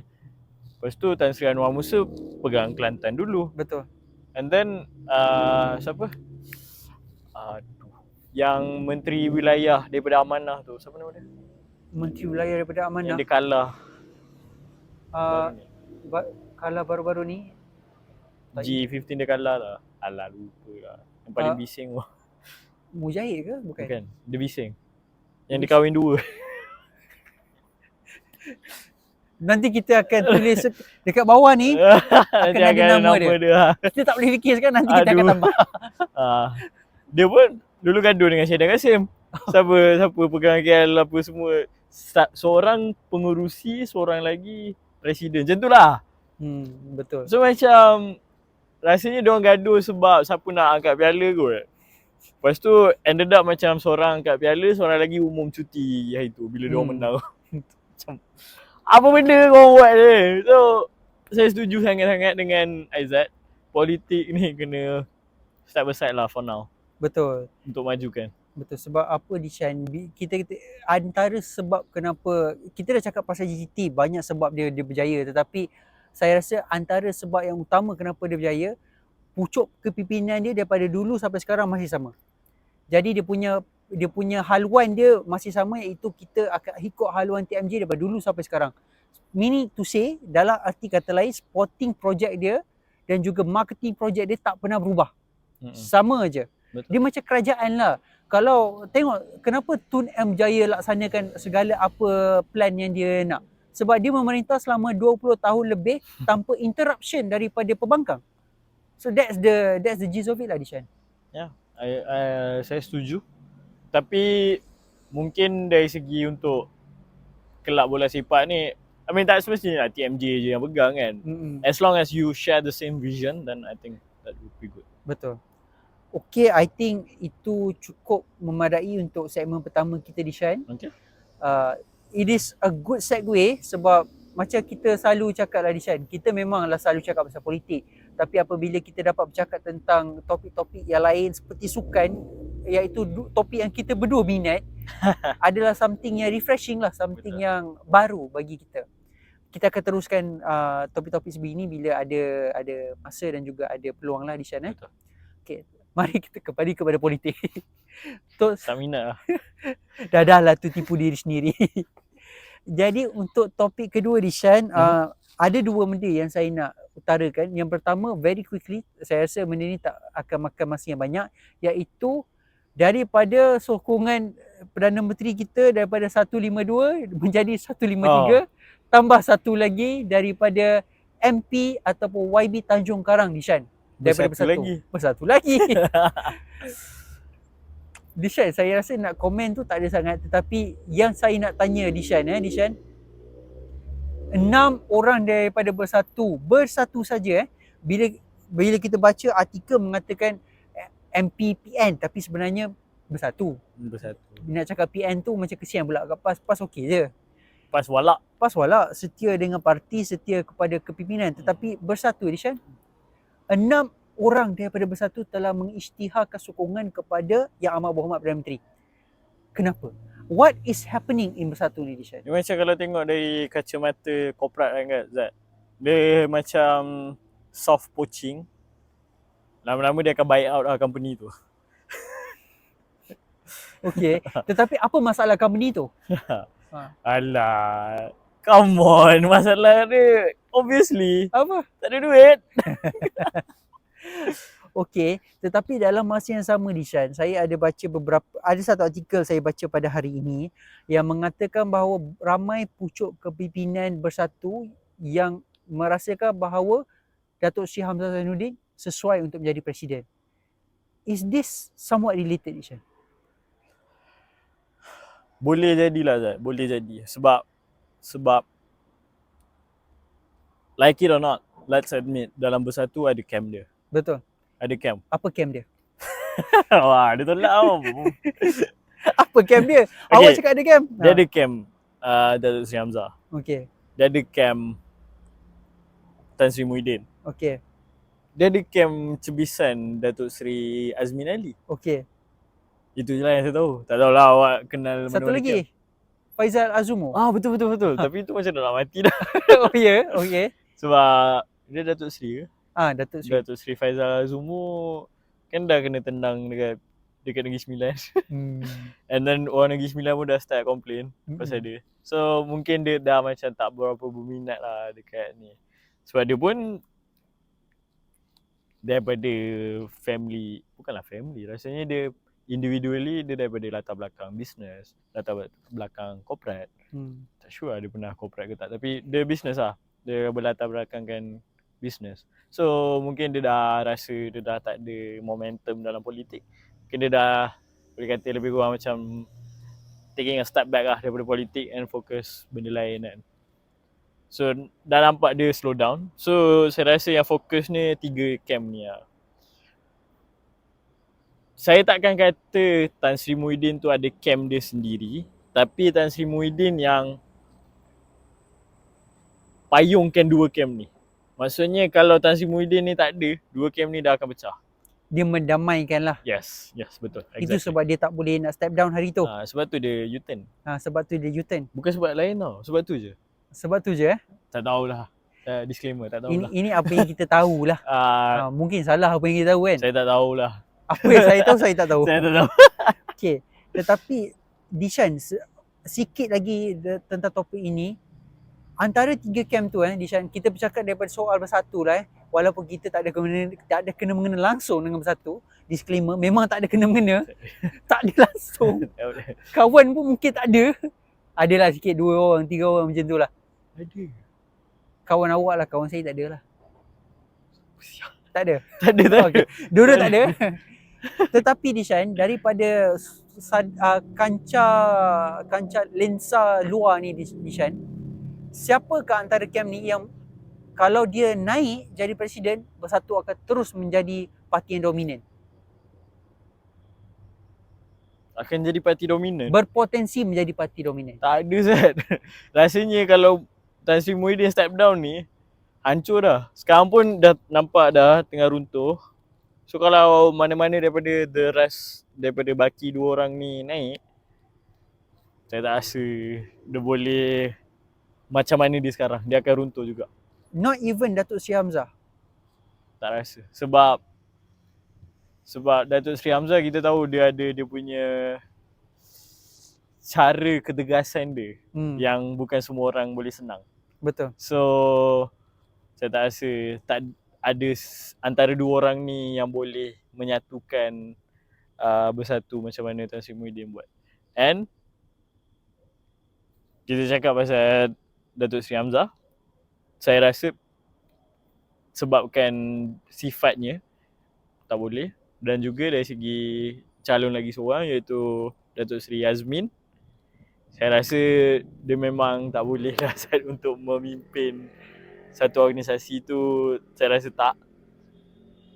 B: Lepas tu Tan Sri Anwar Musa pegang Kelantan dulu.
A: Betul.
B: And then siapa? Yang menteri wilayah daripada Amanah tu, siapa nama dia?
A: Menteri wilayah daripada Amanah.
B: Yang dia kalah.
A: Kalah baru-baru ni.
B: G15 dia kalah lah. Alah, lupa lah. Yang paling bising tu.
A: Mujahid ke? Bukan.
B: Dia bising. Yang dia kahwin dua.
A: Nanti kita akan tulis dekat bawah ni akan ada nama dia. Kita tak boleh fikir sekarang, nanti kita akan tambah.
B: Dia pun dulu gaduh dengan Syahidan Kasim. Siapa pegang KL apa semua. Seorang pengurusi, seorang lagi presiden. Macam tu lah.
A: Betul.
B: So macam rasanya diorang gaduh sebab siapa nak angkat piala kot. Lepas tu ended up macam seorang angkat piala, seorang lagi umum cuti hari tu bila diorang menang. Macam apa benda korang buat ni? So saya setuju sangat-sangat dengan Aizat. Politik ni kena step aside lah for now
A: Betul.
B: untuk majukan.
A: Betul. Sebab apa Dishan, kita antara sebab kenapa kita dah cakap pasal GCT, banyak sebab dia berjaya, tetapi saya rasa antara sebab yang utama kenapa dia berjaya, pucuk kepimpinan dia daripada dulu sampai sekarang masih sama. Jadi dia punya haluan dia masih sama, iaitu kita akan ikut haluan TMJ daripada dulu sampai sekarang. Meaning to say, dalam arti kata lain, sporting project dia dan juga marketing project dia tak pernah berubah. Sama aja.
B: Betul.
A: Dia macam kerajaan lah. Kalau tengok kenapa Tun M Jaya laksanakan segala apa plan yang dia nak. Sebab dia memerintah selama 20 tahun lebih tanpa interruption daripada pembangkang. So that's the gist of it lah, Dishan.
B: Ya, saya setuju. Tapi mungkin dari segi untuk kelab bola sepak ni, I mean tak semestinya TMJ je yang pegang kan. As long as you share the same vision, then I think that would be good.
A: Betul. Okay, I think itu cukup memadai untuk segmen pertama kita, Dishan.
B: Okay.
A: It is a good segue sebab macam kita selalu cakap lah, Dishan, kita memanglah selalu cakap pasal politik, tapi apabila kita dapat bercakap tentang topik-topik yang lain seperti sukan, iaitu topik yang kita berdua minat, adalah something yang refreshing lah, something
B: Betul.
A: yang baru bagi kita. Kita akan teruskan topik-topik sebegini bila ada masa dan juga ada peluang lah, Dishan.
B: Betul.
A: Okay, mari kita kembali kepada politik.
B: Tak minat lah.
A: Dah lah tu tipu diri sendiri. Jadi untuk topik kedua, Dishan, ada dua benda yang saya nak utarakan. Yang pertama, very quickly, saya rasa benda ni tak akan makan masa yang banyak, iaitu daripada sokongan Perdana Menteri kita daripada 152 menjadi 153, tambah satu lagi daripada MP ataupun YB Tanjung Karang, Dishan. Daripada bersatu lagi. Dishan, saya rasa nak komen tu tak ada sangat, tetapi yang saya nak tanya Dishan, Dishan, 6 orang daripada bersatu saja, bila kita baca artikel mengatakan MPPN, tapi sebenarnya bersatu. Nak cakap PN tu macam kesian pula, kat PAS okey je. PAS walak, setia dengan parti, setia kepada kepimpinan, tetapi bersatu, Dishan. 6 orang daripada bersatu telah mengisytiharkan sokongan kepada Yang Amat Berhormat Perdana Menteri. Kenapa? What is happening in bersatu ni, Dishan?
B: Dia macam kalau tengok dari kacamata korporat kan, Zat, dia macam soft poaching. Lama-lama dia akan buy out lah company tu.
A: Okay, tetapi apa masalah company tu?
B: Alah, come on, masalah dia obviously
A: Apa?
B: tak ada duit.
A: Okey, tetapi dalam masa yang sama, Dishan, saya ada baca ada satu artikel saya baca pada hari ini yang mengatakan bahawa ramai pucuk kepimpinan bersatu yang merasakan bahawa Datuk Seri Hamzah Zainuddin sesuai untuk menjadi presiden. Is this somewhat related, Dishan?
B: Boleh jadilah, Zat. Boleh jadi. Sebab like it or not, let's admit, dalam bersatu ada camp dia.
A: Betul.
B: Ada camp.
A: Apa camp dia?
B: Wah, dia tolak tau.
A: Apa camp dia?
B: Okay.
A: Awak cakap ada camp?
B: Dia ada camp Datuk Seri Hamzah.
A: Okey.
B: Dia ada camp Tan Sri Muhyiddin.
A: Okey.
B: Dia ada camp cebisan Datuk Seri Azmin Ali.
A: Okey.
B: Itu je lah yang saya tahu. Tak tahulah awak kenal
A: Satu lagi,
B: camp.
A: Faizal Azumo.
B: Betul. Tapi itu macam dah nak mati dah.
A: Oh ya, okey.
B: Sebab dia Datuk Seri ke?
A: Datuk Seri.
B: Datuk Seri Faizal Azumo kan dah kena tendang dekat Negeri Sembilan. And then orang Negeri Sembilan pun dah start complain pasal dia. So mungkin dia dah macam tak berapa berminat lah dekat ni. Sebab dia pun daripada family, bukanlah family, rasanya dia individually dia daripada latar belakang bisnes, latar belakang korporat. Tak sure dia pernah korporat ke tak, tapi dia bisnes lah. Dia berlatar belakangkan bisnes. So mungkin dia dah rasa dia dah tak ada momentum dalam politik. Mungkin dia dah boleh kata lebih kurang macam taking a step back lah daripada politik and fokus benda lain kan. So dah nampak dia slow down. So saya rasa yang fokus ni 3 camp ni lah. Saya takkan kata Tan Sri Muhyiddin tu ada camp dia sendiri, tapi Tan Sri Muhyiddin yang payungkan 2 camp ni. Maksudnya kalau Tan Sri Muhyiddin ni tak ada, dua camp ni dah akan pecah.
A: Dia mendamaikan lah.
B: Yes, betul.
A: Itu
B: Exactly.
A: sebab dia tak boleh nak step down hari tu.
B: Sebab tu dia U-turn.
A: Sebab tu dia U-turn.
B: Bukan sebab lain tau, sebab tu je.
A: Sebab tu je
B: Tak tahulah. Disclaimer, tak tahulah.
A: Ini apa yang kita tahulah. Mungkin salah apa yang kita tahu kan.
B: Saya tak tahulah.
A: Apa yang saya tahu saya tak tahu.
B: Saya tak tahu.
A: Okey. Tetapi Dishan sikit lagi tentang topik ini. Antara tiga camp tu Dishan, kita bercakap daripada soal bersatu lah walaupun kita tak ada kena mengena langsung dengan bersatu. Disclaimer, memang tak ada kena mengena. Tak ada langsung. Kawan pun mungkin tak ada. Adalah sikit 2 orang, 3 orang macam tu lah.
B: Ada.
A: Kawan awak lah, kawan saya tak ada lah. Tak ada?
B: Tak ada.
A: Okay. Dua-dua tak ada. Tetapi Dishan, daripada kancah lensa luar ni Dishan, siapakah antara camp ni yang kalau dia naik jadi presiden, Bersatu akan terus menjadi parti yang dominan?
B: Akan jadi parti dominan?
A: Berpotensi menjadi parti dominan.
B: Tak ada Zat. Rasanya kalau Tan Sri Muhyiddin step down ni, hancur dah. Sekarang pun dah nampak dah tengah runtuh. So kalau mana-mana daripada daripada baki dua orang ni naik, saya tak rasa dia boleh macam mana dia sekarang. Dia akan runtuh juga.
A: Not even Datuk Seri Hamzah?
B: Tak rasa. Sebab Datuk Seri Hamzah kita tahu dia ada dia punya cara ketegasan dia yang bukan semua orang boleh senang.
A: Betul.
B: So saya tak rasa tak ada antara dua orang ni yang boleh menyatukan Bersatu macam mana Tan Sri Muhyiddin buat. And kita cakap pasal Datuk Seri Hamzah, saya rasa sebabkan sifatnya tak boleh, dan juga dari segi calon lagi seorang iaitu Datuk Seri Yazmin, saya rasa dia memang tak boleh lah untuk memimpin satu organisasi tu. Saya rasa tak.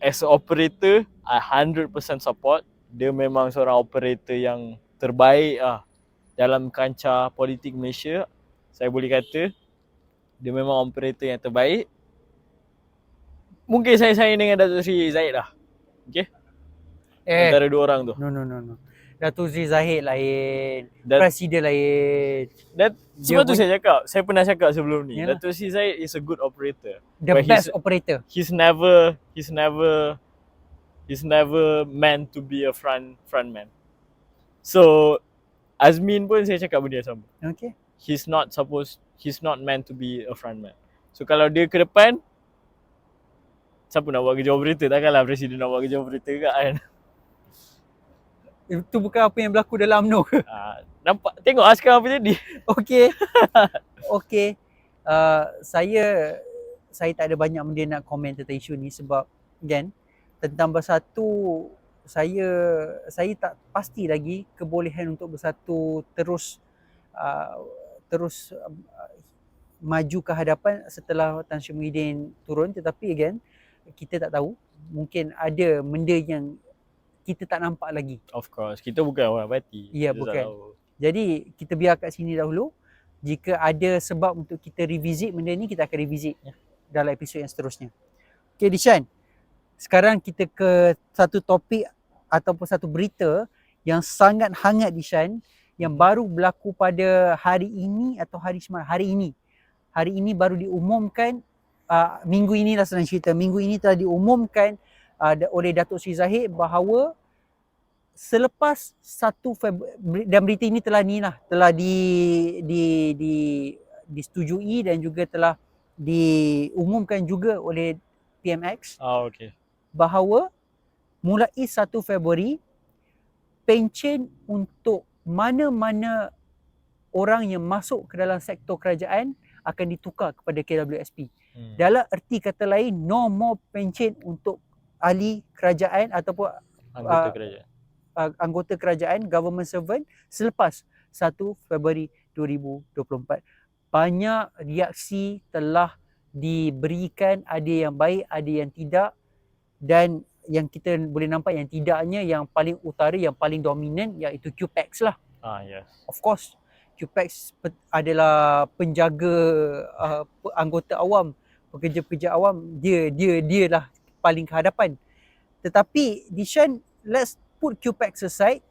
B: As a operator, I 100% support. Dia memang seorang operator yang terbaik dalam kancah politik Malaysia. Saya boleh kata dia memang operator yang terbaik. Mungkin saya saing dengan Datuk Seri Zahid lah. Okay? Antara dua orang tu.
A: No. Datuk Seri Zahid lain, Presiden lain.
B: Sebab tu saya cakap, saya pernah cakap sebelum ni, Datuk Seri Zahid is a good operator.
A: The best operator.
B: He's never meant to be a front man. So Azmin pun saya cakap benda sama.
A: Okay.
B: He's not meant to be a front man. So kalau dia ke depan, siapa nak buat kerja operator? Takkanlah presiden nak buat kerja operator kan?
A: Itu bukan apa yang berlaku dalam UMNO ke?
B: Nampak, tengok sekarang apa jadi.
A: Okay. Saya tak ada banyak benda nak komen tentang isu ni sebab again, tentang Bersatu, saya tak pasti lagi kebolehan untuk Bersatu terus maju ke hadapan setelah Tan Sri Muhyiddin turun. Tetapi again, kita tak tahu, mungkin ada benda yang kita tak nampak lagi.
B: Of course, kita bukan orang parti.
A: Ya, bukan. Jadi kita biar kat sini dahulu. Jika ada sebab untuk kita revisit benda ni, kita akan revisit dalam episod yang seterusnya. Okay Dishan, sekarang kita ke satu topik ataupun satu berita yang sangat hangat Dishan, yang baru berlaku pada hari ini atau hari ini. Hari ini baru diumumkan, minggu inilah senang cerita, minggu ini telah diumumkan oleh Datuk Seri Zahid bahawa selepas 1 Februari, dan berita ini telah disetujui dan juga telah diumumkan juga oleh PMX.
B: Okay.
A: Bahawa mulai 1 Februari pencen untuk mana-mana orang yang masuk ke dalam sektor kerajaan akan ditukar kepada KWSP. Dalam erti kata lain, no more pencen untuk ahli kerajaan ataupun anggota kerajaan, government servant selepas 1 Februari 2024. Banyak reaksi telah diberikan, ada yang baik, ada yang tidak, dan yang kita boleh nampak yang tidaknya, yang paling utara, yang paling dominan iaitu QPAX lah.
B: Yes.
A: Of course, QPAX adalah penjaga anggota awam, pekerja-pekerja awam dia lah paling ke hadapan. Tetapi Dishan, let's put QPAX aside.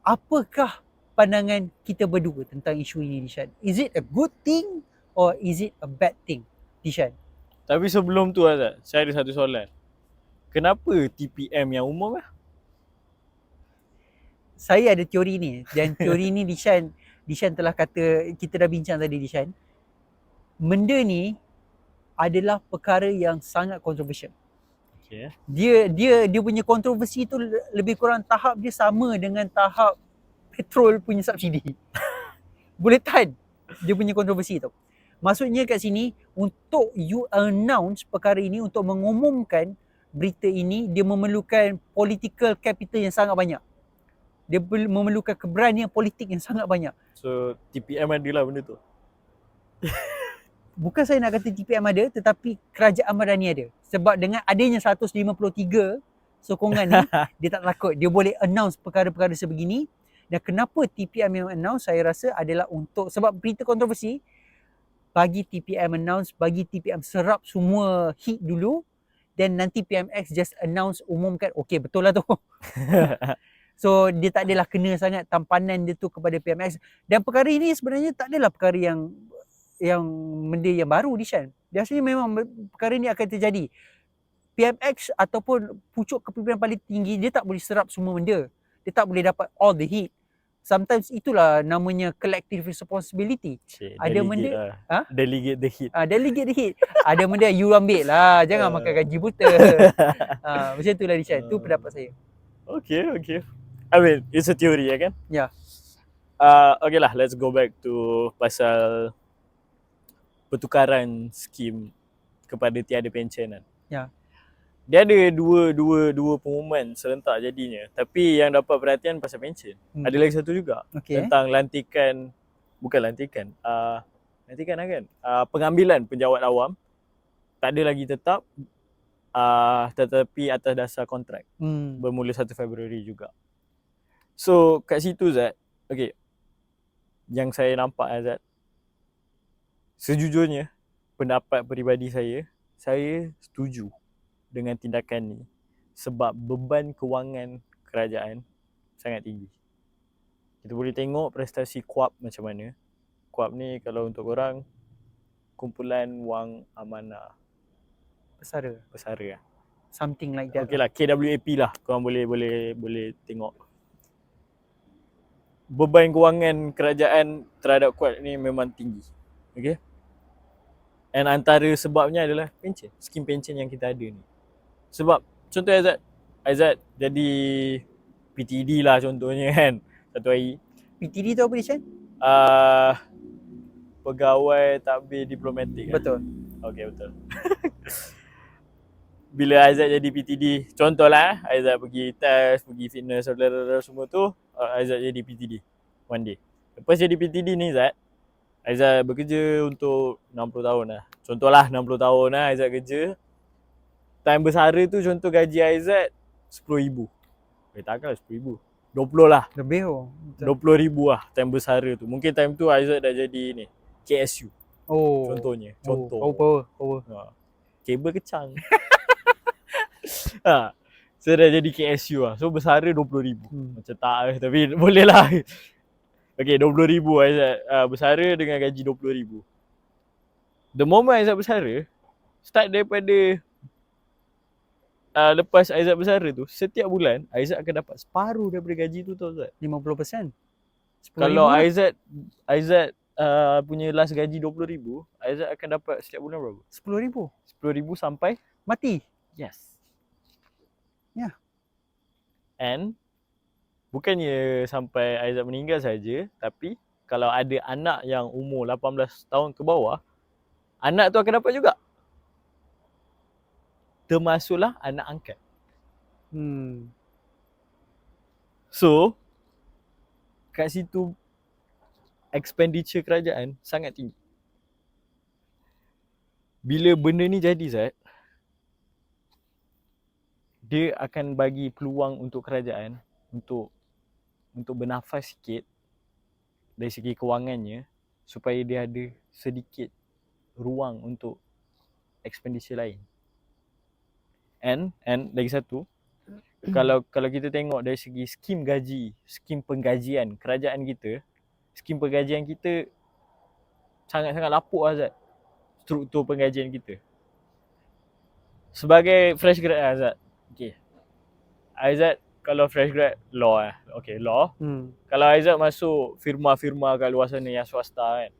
A: Apakah pandangan kita berdua tentang isu ini, Dishan? Is it a good thing or is it a bad thing, Dishan?
B: Tapi sebelum tu Azad, saya ada satu soalan. Kenapa TPM yang umum lah?
A: Saya ada teori ni, dan teori ni Dishan telah kata, kita dah bincang tadi, Dishan. Benda ni adalah perkara yang sangat kontroversial.
B: Okay.
A: Dia punya kontroversi tu lebih kurang tahap dia sama dengan tahap petrol punya subsidi. Boleh tahan dia punya kontroversi tu. Maksudnya kat sini, untuk you announce perkara ini, untuk mengumumkan berita ini, dia memerlukan political capital yang sangat banyak. Dia memerlukan keberanian politik yang sangat banyak.
B: So TPM adalah benda tu.
A: Bukan saya nak kata TPM ada, tetapi kerajaan Madani ada. Sebab dengan adanya 153 sokongan ni, dia tak takut. Dia boleh announce perkara-perkara sebegini. Dan kenapa TPM yang announce, saya rasa adalah untuk, sebab berita kontroversi, bagi TPM announce, bagi TPM serap semua hit dulu, dan nanti PMX just announce, umumkan, okay betul lah tu. So dia tak adalah kena sangat tampanan dia tu kepada PMX. Dan perkara ini sebenarnya tak adalah perkara yang benda yang baru, Dishan. Biasanya memang perkara ni akan terjadi. PMX ataupun pucuk kepimpinan paling tinggi, dia tak boleh serap semua benda. Dia tak boleh dapat all the hit. Sometimes itulah namanya collective responsibility. Ada benda
B: delegate the hit.
A: Delegate the hit. Ada benda you ambil lah, jangan makan gaji buta. Macam tu lah, Dishan. Tu pendapat saya.
B: Okay. I mean, it's a theory, ya kan?
A: Ya.
B: Okay lah, let's go back to pasal pertukaran skim kepada tiada pensionan.
A: Ya.
B: Dia ada dua pengumuman serentak jadinya. Tapi yang dapat perhatian pasal pension. Ada lagi satu juga. Tentang lantikan lah kan? Pengambilan penjawat awam tak ada lagi tetap, tetapi atas dasar kontrak. Bermula 1 Februari juga. So kat situ Zat, okay, yang saya nampak Zat, sejujurnya pendapat peribadi saya setuju dengan tindakan ni sebab beban kewangan kerajaan sangat tinggi. Kita boleh tengok prestasi KUAP macam mana. KUAP ni kalau untuk korang, kumpulan wang amanah
A: Pesara. Something like that.
B: Okay lah, KWAP lah. Korang boleh tengok. Beban kewangan kerajaan terhadap KUAP ni memang tinggi. Okay. And antara sebabnya adalah pension, skim pension yang kita ada ni. Sebab contoh Aizat jadi PTD lah contohnya kan, satu hari.
A: PTD tu apa, Dishan?
B: Pegawai takbir diplomatik.
A: Betul.
B: Okay, betul. Bila Aizat jadi PTD, contohlah Aizat pergi test, pergi fitness, semua tu, Aizat jadi PTD one day. Lepas jadi PTD ni Aizat bekerja untuk 60 tahun lah. Contohlah 60 tahun lah Aizat kerja. Time bersara tu contoh gaji Aizat RM10,000. Takkanlah RM10,000. 20 lah.
A: Lebih
B: RM20,000 lah time bersara tu. Mungkin time tu Aizat dah jadi ni KSU. Contohnya. Contoh.
A: Power.
B: Kabel kecang. So dah jadi KSU lah. So bersara RM20,000. Macam tak lah. Tapi boleh lah. Okay, RM20,000 Aizat bersara dengan gaji RM20,000. The moment Aizat bersara, start daripada lepas Aizat bersara tu, setiap bulan Aizat akan dapat separuh daripada gaji tu tau Aizat.
A: 50%.
B: Kalau Aizat punya last gaji RM20,000, Aizat akan dapat setiap bulan berapa?
A: RM10,000.
B: RM10,000 sampai
A: mati.
B: Yes.
A: Ya.
B: And bukannya sampai Aizat meninggal saja, tapi kalau ada anak yang umur 18 tahun ke bawah, anak tu akan dapat juga. Termasuklah anak angkat. So, kat situ expenditure kerajaan sangat tinggi. Bila benda ni jadi Zat, dia akan bagi peluang untuk kerajaan untuk bernafas sikit dari segi kewangannya, supaya dia ada sedikit ruang untuk expenditure lain. And lagi satu, kalau kita tengok dari segi skim gaji, skim penggajian kerajaan kita, skim penggajian kita sangat-sangat lapuk Azad. Struktur penggajian kita. Sebagai fresh grad Azad. Okay. Azad kalau fresh grad law Okay, law. Kalau Azad masuk firma-firma kat luar sana yang swasta kan,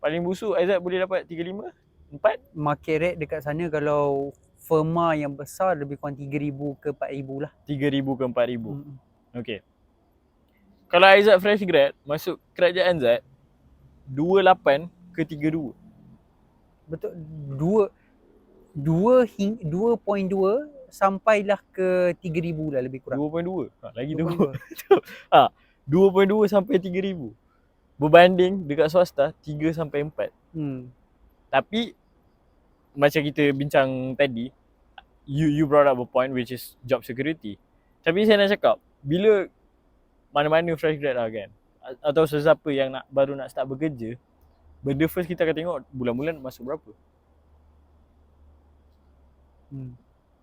B: paling busuk Azad boleh dapat 35, 4.
A: Market rate dekat sana kalau firma yang besar lebih kurang 3,000 ke 4,000 lah.
B: 3,000 ke 4,000. Okay. Kalau Aizat fresh grad masuk kerajaan Zat 28 ke 32.
A: Betul. 2.2 sampailah ke 3,000 lah lebih kurang.
B: 2.2. Lagi 2. 2.2 sampai 3,000. Berbanding dekat swasta 3 sampai 4. Tapi macam kita bincang tadi, you brought up a point which is job security. Tapi saya nak cakap, bila mana-mana fresh grad lah kan, atau sesiapa yang baru nak start bekerja, benda first kita akan tengok bulan-bulan masuk berapa.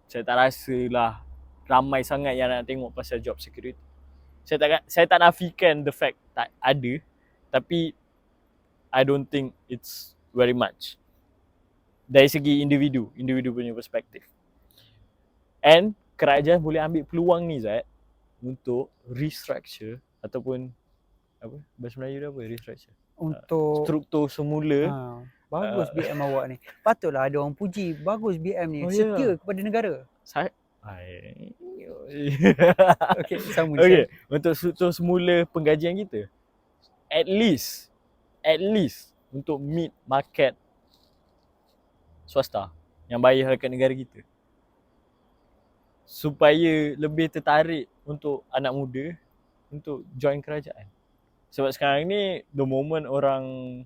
B: Saya tak rasa lah ramai sangat yang nak tengok pasal job security. Saya tak nafikan the fact tak ada, tapi I don't think it's very much. Dari segi individu punya perspektif. And kerajaan boleh ambil peluang ni Zat untuk restructure ataupun apa bahasa Melayu dia apa restructure,
A: untuk
B: struktur semula.
A: Bagus BM awak ni. Patutlah ada orang puji. Bagus BM ni. Setia kepada negara. Okay, sama.
B: Okay, untuk struktur semula penggajian kita, at least untuk meet market swasta yang bayar dekat negara kita, supaya lebih tertarik untuk anak muda untuk join kerajaan. Sebab sekarang ni the moment orang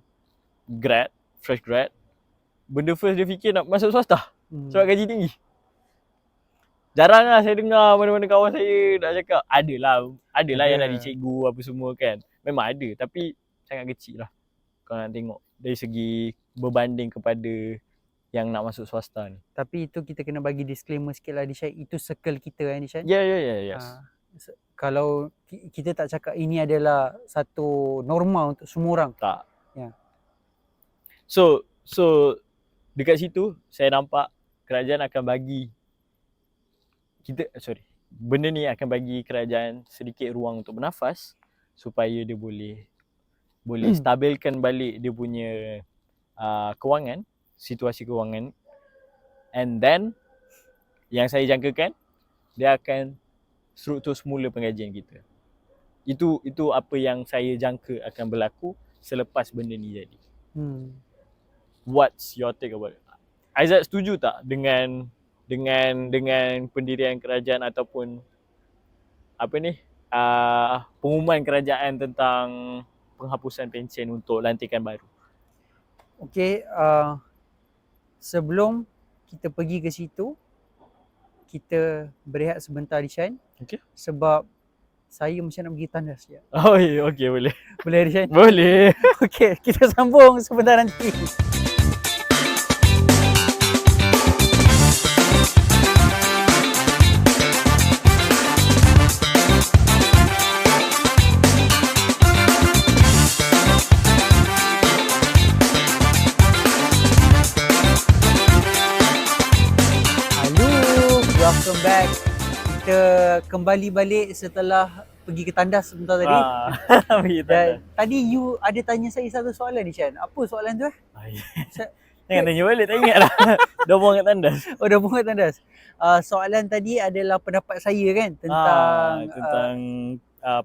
B: fresh grad, benda first dia fikir nak masuk swasta sebab gaji tinggi. Jarang lah saya dengar mana-mana kawan saya nak cakap. Adalah yang nak jadi cikgu apa semua kan. Memang ada, tapi sangat kecil lah kalau nak tengok dari segi berbanding kepada yang nak masuk swasta ni.
A: Tapi itu kita kena bagi disclaimer sikit lah Dishan. Itu circle kita kan Dishan.
B: Yes.
A: Kalau kita tak cakap ini adalah satu norma untuk semua orang.
B: Tak. So dekat situ saya nampak kerajaan akan bagi benda ni akan bagi kerajaan sedikit ruang untuk bernafas supaya dia boleh stabilkan balik dia punya kewangan, situasi kewangan. And then yang saya jangkakan, dia akan struktur semula penggajian kita. Itu apa yang saya jangka akan berlaku selepas benda ni jadi. What's your take about it? Aizat setuju tak dengan pendirian kerajaan ataupun pengumuman kerajaan tentang penghapusan pencen untuk lantikan baru?
A: Okay, sebelum kita pergi ke situ, kita berehat sebentar Dishan.
B: Okay.
A: Sebab saya macam nak pergi tandas sekejap.
B: Oh ya, okay, boleh.
A: Boleh Dishan?
B: Boleh.
A: Okay, kita sambung sebentar nanti. Welcome back. Kita kembali balik setelah pergi ke tandas sebentar tadi. Dan tadi you ada tanya saya satu soalan ni Chan. Apa soalan tu?
B: Jangan tanya balik, tak ingat lah. Dah buang kat tandas.
A: Oh, dah buang kat tandas. Soalan tadi adalah pendapat saya kan tentang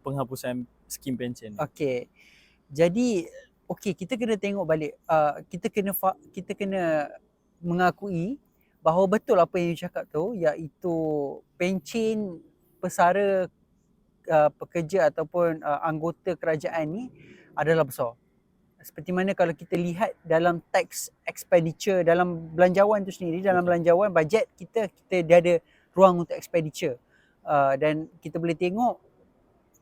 B: penghapusan skim pencen.
A: Okey. Jadi kita kena tengok balik. Kita kena mengakui bahawa betul apa yang you cakap tu, iaitu pencen pesara pekerja ataupun anggota kerajaan ni adalah besar. Seperti mana kalau kita lihat dalam tax expenditure, dalam belanjawan tu sendiri, dalam belanjawan bajet kita dia ada ruang untuk expenditure. Dan kita boleh tengok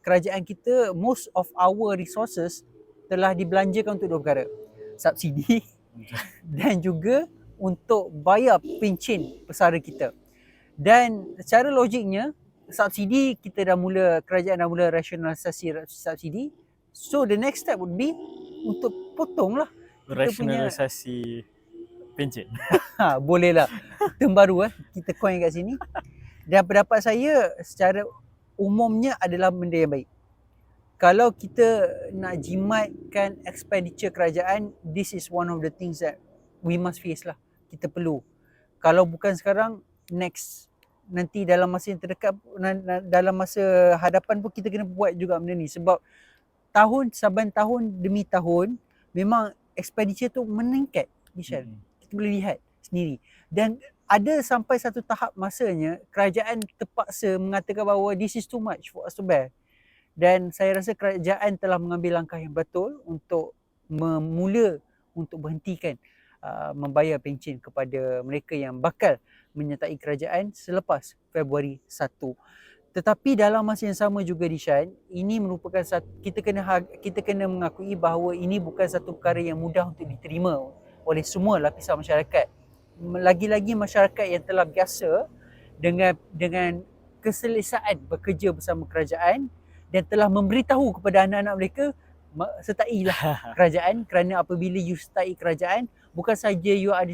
A: kerajaan kita, most of our resources telah dibelanjakan untuk dua perkara. Subsidi dan juga untuk bayar pencen pesara kita. Dan secara logiknya subsidi kita dah mula, kerajaan dah mula rasionalisasi subsidi. So the next step would be untuk potong lah kita punya
B: Rasionalisasi pencen.
A: boleh lah. Term baru kita coin kat sini. Dan pendapat saya secara umumnya adalah benda yang baik. Kalau kita nak jimatkan expenditure kerajaan, this is one of the things that we must face lah. Kita perlu. Kalau bukan sekarang, next. Nanti dalam masa yang terdekat, dalam masa hadapan pun kita kena buat juga benda ni. Sebab saban tahun demi tahun, memang expenditure tu meningkat. Kita boleh lihat sendiri. Dan ada sampai satu tahap masanya, kerajaan terpaksa mengatakan bahawa this is too much for us to bear. Dan saya rasa kerajaan telah mengambil langkah yang betul untuk untuk berhentikan membayar pencen kepada mereka yang bakal menyertai kerajaan selepas Februari 1. Tetapi dalam masa yang sama juga Dishan, ini merupakan kita kena mengakui bahawa ini bukan satu perkara yang mudah untuk diterima oleh semua lapisan masyarakat. Lagi-lagi masyarakat yang telah biasa dengan keselesaan bekerja bersama kerajaan dan telah memberitahu kepada anak-anak mereka sertailah kerajaan, kerana apabila you sertai kerajaan, bukan saja you ada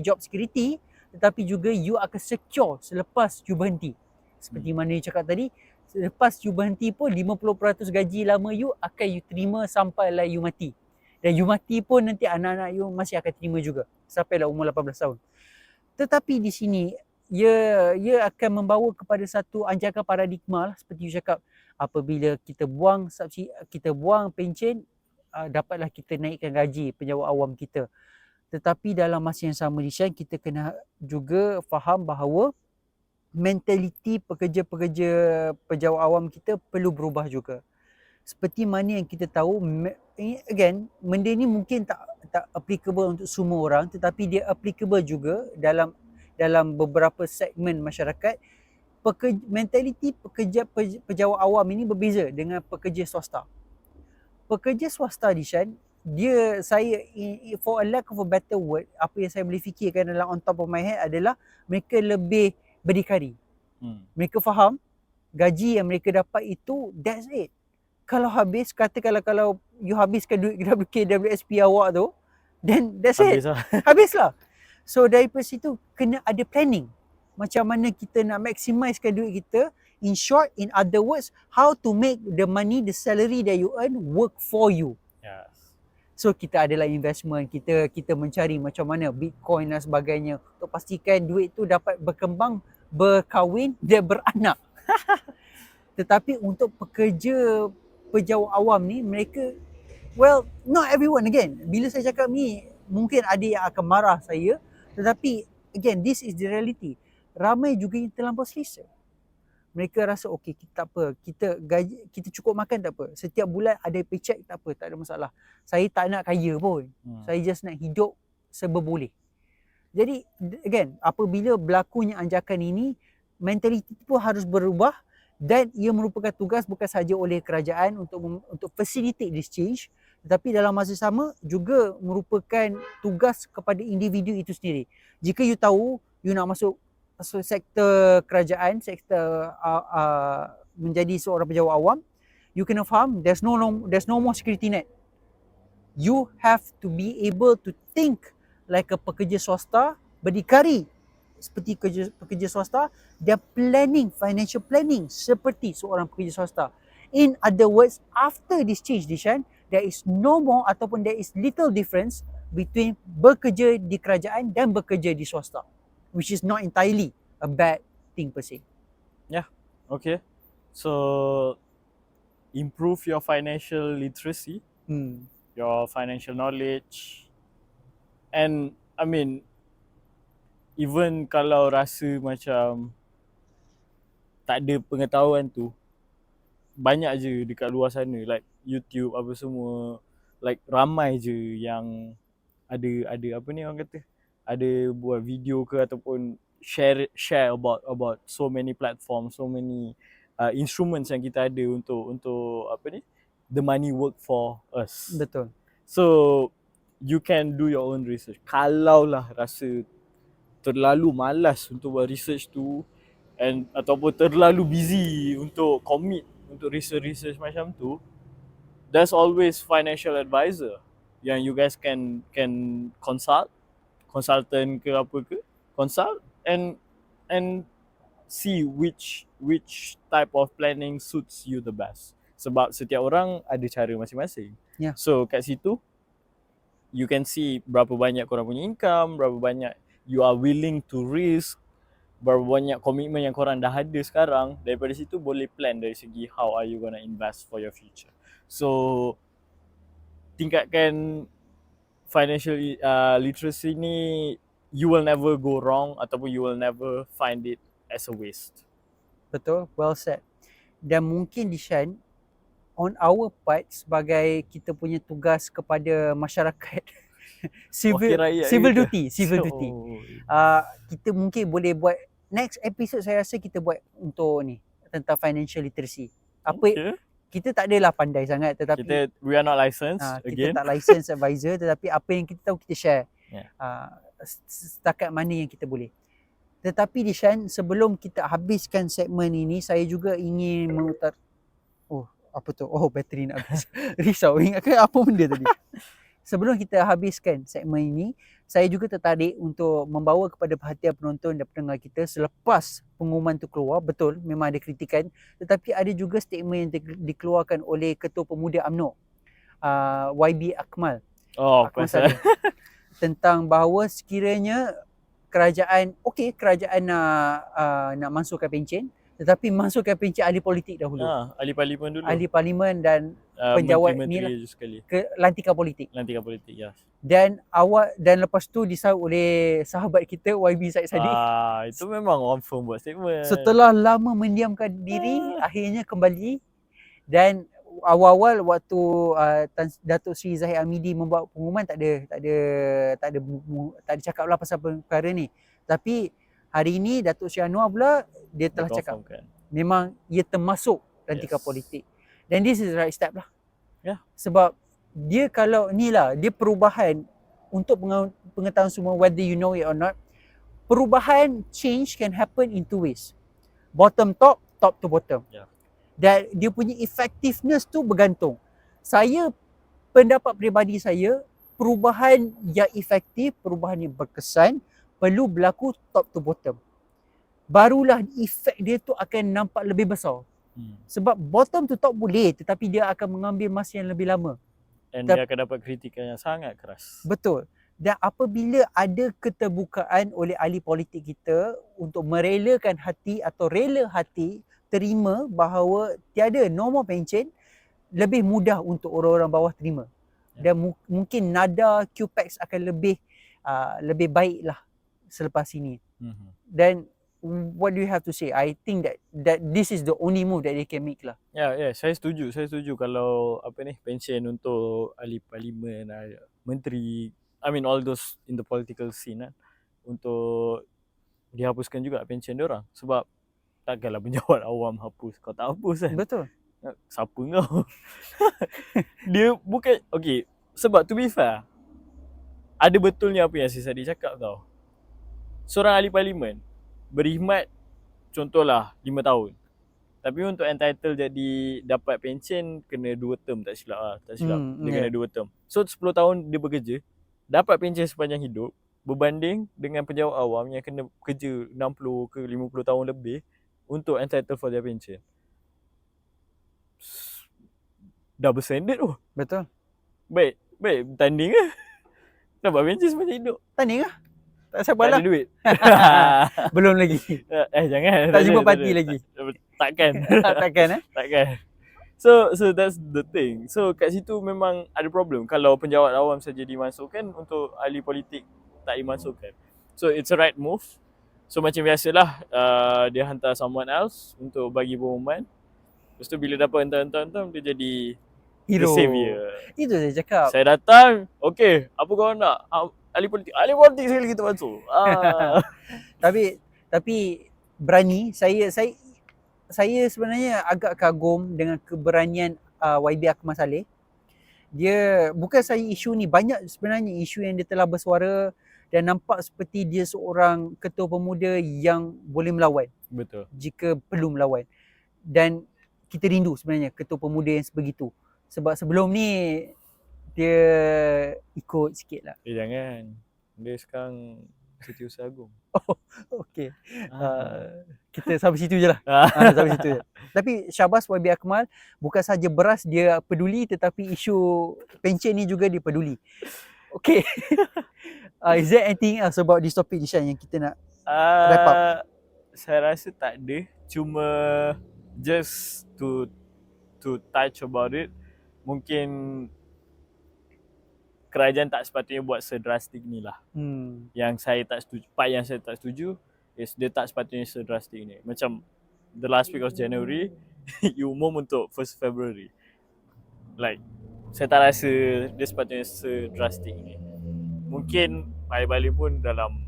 A: job security, tetapi juga you akan secure selepas you berhenti. Seperti mana you cakap tadi, selepas you berhenti pun 50% gaji lama you akan you terima sampailah you mati. Dan you mati pun nanti anak-anak you masih akan terima juga sampailah umur 18 tahun. Tetapi di sini ia akan membawa kepada satu anjakan paradigma lah, seperti you cakap, apabila kita buang subsidi, kita buang pencen, dapatlah kita naikkan gaji penjawat awam kita. Tetapi dalam masa yang sama Dishan, kita kena juga faham bahawa mentaliti pekerja-pekerja penjawat awam kita perlu berubah juga. Seperti mana yang kita tahu, again, benda ni mungkin tak applicable untuk semua orang, tetapi dia applicable juga dalam beberapa segmen masyarakat. Mentaliti pekerja penjawat awam ini berbeza dengan pekerja swasta. Pekerja swasta Dishan, for a lack of a better word, apa yang saya boleh fikirkan dalam on top of my head adalah mereka lebih berdikari. Mereka faham gaji yang mereka dapat itu, that's it. Kalau habis, katakanlah kalau you habiskan duit KWSP awak tu, then that's it. Habislah. So daripada situ kena ada planning. Macam mana kita nak maximizekan duit kita. In short, in other words, how to make the money, the salary that you earn work for you.
B: Yes.
A: So kita adalah investment, kita mencari macam mana Bitcoin dan sebagainya untuk pastikan duit tu dapat berkembang, berkahwin dan beranak. Tetapi untuk pekerja penjawat awam ni, mereka, well, not everyone again. Bila saya cakap ni, mungkin ada yang akan marah saya, tetapi again, this is the reality. Ramai juga yang terlampau selesa. Mereka rasa okey, tak apa, kita cukup makan tak apa. Setiap bulan ada paycheck tak apa, tak ada masalah. Saya tak nak kaya pun. Saya just nak hidup serba boleh. Jadi again, apabila berlakunya anjakan ini, mentaliti pun harus berubah dan ia merupakan tugas bukan sahaja oleh kerajaan untuk facilitate this change, tetapi dalam masa sama juga merupakan tugas kepada individu itu sendiri. Jika you tahu you nak masuk sektor kerajaan, sektor menjadi seorang penjawat awam, you kena faham there's no more security net. You have to be able to think like a pekerja swasta, berdikari seperti pekerja swasta, dan financial planning seperti seorang pekerja swasta. In other words, after this change, Dishan, there is no more ataupun there is little difference between bekerja di kerajaan dan bekerja di swasta, which is not entirely a bad thing per se.
B: Yeah, okay. So, improve your financial literacy, your financial knowledge, and I mean, even kalau rasa macam tak ada pengetahuan tu, banyak je dekat luar sana, like YouTube apa semua, like ramai je yang ada apa ni orang kata, ada buat video ke ataupun share about so many platforms, so many instruments yang kita ada untuk apa ni, the money work for us.
A: Betul.
B: So you can do your own research. Kalau lah rasa terlalu malas untuk buat research tu ataupun terlalu busy untuk commit untuk research macam tu, there's always financial advisor yang you guys can consultant ke apa ke, consult and see which type of planning suits you the best. Sebab setiap orang ada cara masing-masing.
A: Yeah.
B: So kat situ you can see berapa banyak korang punya income, berapa banyak you are willing to risk, berapa banyak komitmen yang korang dah ada sekarang. Daripada situ boleh plan dari segi how are you gonna invest for your future. So tingkatkan financial literacy ni, you will never go wrong ataupun you will never find it as a waste.
A: Betul, well said. Dan mungkin Dishan, on our part sebagai kita punya tugas kepada masyarakat, civil duty, kita mungkin boleh buat next episode. Saya rasa kita buat untuk ni tentang financial literacy. Kita tak adalah pandai sangat, tetapi
B: we are not licensed
A: kita tak licensed advisor, tetapi apa yang kita tahu kita share. Setakat mana yang kita boleh. Tetapi Dishan, sebelum kita habiskan segmen ini, saya juga ingin apa tu? Bateri nak habis. Risau, ingatkan apa benda tadi. Sebelum kita habiskan segmen ini, saya juga tertarik untuk membawa kepada perhatian penonton dan pendengar kita selepas pengumuman itu keluar. Betul, memang ada kritikan, tetapi ada juga statement yang dikeluarkan oleh Ketua Pemuda UMNO, YB Akmal. Akmal Saleh, tentang bahawa sekiranya kerajaan nak masukkan pencen, tetapi masukkan pencen ahli politik dahulu.
B: Ahli parlimen dulu.
A: Ahli parlimen dan penjawat ni lah ke lantikan politik.
B: Yes.
A: Dan lepas tu disahut oleh sahabat kita YB Said Saddiq.
B: Itu memang confirm buat statement.
A: Setelah lama mendiamkan diri, akhirnya kembali. Dan awal-awal waktu Datuk Seri Zahid Hamidi membuat pengumuman, tak ada cakap lah pasal perkara ni. Tapi hari ini Datuk Seri Anwar pula dia telah cakap memang ia termasuk lantikan politik. Dan this is the right step lah. Sebab dia kalau ni lah, dia perubahan untuk pengetahuan semua, whether you know it or not, perubahan change can happen in two ways. Bottom top to bottom. Dan dia punya effectiveness tu bergantung. Pendapat peribadi saya, perubahan yang efektif, perubahan yang berkesan perlu berlaku top to bottom. Barulah efek dia tu akan nampak lebih besar. Sebab bottom to top boleh, tetapi dia akan mengambil masa yang lebih lama.
B: Dan dia akan dapat kritikan yang sangat keras.
A: Betul. Dan apabila ada keterbukaan oleh ahli politik kita untuk merelakan hati atau rela hati terima bahawa tiada norma pencen, lebih mudah untuk orang-orang bawah terima. Dan mungkin nada QPEX akan lebih baik lah selepas ini. Dan what do you have to say? I think that this is the only move that they can make lah.
B: Saya setuju kalau pension untuk ahli parlimen, menteri, all those in the political scene untuk dihapuskan juga pension diorang. Sebab takkanlah penjawat awam hapus, kau tak hapus kan?
A: Betul.
B: Siapa kau? Dia bukan, sebab to be fair, ada betulnya apa yang si Sadi cakap tau. Seorang ahli parlimen berkhidmat contohlah 5 tahun. Tapi untuk entitle jadi dapat pension kena 2 term, tak silap. Dia kena 2 term. So 10 tahun dia bekerja, dapat pension sepanjang hidup, berbanding dengan penjawat awam yang kena kerja 60 ke 50 tahun lebih untuk entitled for their pension. Double standard tu.
A: Betul.
B: Baik, tanding lah. Dapat pension sepanjang hidup.
A: Tanding lah. Tak sabar lah.
B: Tak ada duit.
A: Belum lagi.
B: Jangan.
A: Tak jumpa parti lagi.
B: Takkan. Takkan. So that's the thing. So kat situ memang ada problem kalau penjawat awam saja dimasukkan, untuk ahli politik tak dimasukkan. So it's a right move. So macam biasalah, dia hantar someone else untuk bagi pengumuman. Lepas tu bila dapat hentam-hentam dia jadi
A: hero.
B: The savior.
A: Itu saya cakap.
B: Saya datang, apa kau nak? Ahli politik sekali kita masuk.
A: Tapi berani. Saya sebenarnya agak kagum dengan keberanian YB Akmal Saleh. Dia bukan saya isu ni, banyak sebenarnya isu yang dia telah bersuara dan nampak seperti dia seorang ketua pemuda yang boleh melawan
B: Betul.
A: jika perlu melawan. Dan kita rindu sebenarnya ketua pemuda yang sebegitu. Sebab sebelum ni dia ikut sikit lah.
B: Jangan. Dia sekarang Setiausaha Agung.
A: Okey.
B: Ah.
A: Kita sampai situ je lah. Sampai situ je. Tapi Syahbaz YB Akmal bukan saja beras dia peduli, tetapi isu pencen ni juga dia peduli. Okay. Is there anything else about this topic, Nishan, yang kita nak wrap up?
B: Saya rasa tak ada. Cuma just to touch about it, mungkin kerajaan tak sepatutnya buat sedrastik ni lah. Yang saya tak setuju, part yang saya tak setuju is dia tak sepatutnya sedrastik ni. Macam the last week of January you umum untuk 1st February. Like saya tak rasa dia sepatutnya sedrastik ni. Mungkin balik-balik pun dalam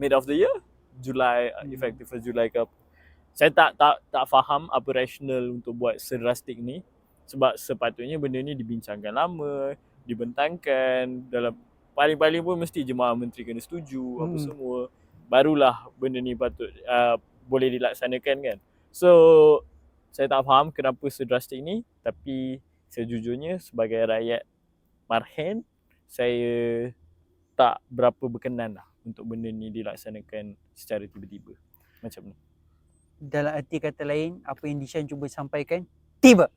B: mid of the year, Julai, effective 1 Julai ke apa. Saya tak faham apa rasional untuk buat sedrastik ni. Sebab sepatutnya benda ni dibincangkan lama, dibentangkan, dalam paling-paling pun mesti jemaah menteri kena setuju, apa semua. Barulah benda ni patut boleh dilaksanakan kan. So saya tak faham kenapa sedrastik ni, tapi sejujurnya sebagai rakyat marhen, saya tak berapa berkenan lah untuk benda ni dilaksanakan secara tiba-tiba macam ni.
A: Dalam arti kata lain, apa yang Dishan cuba sampaikan, tiba.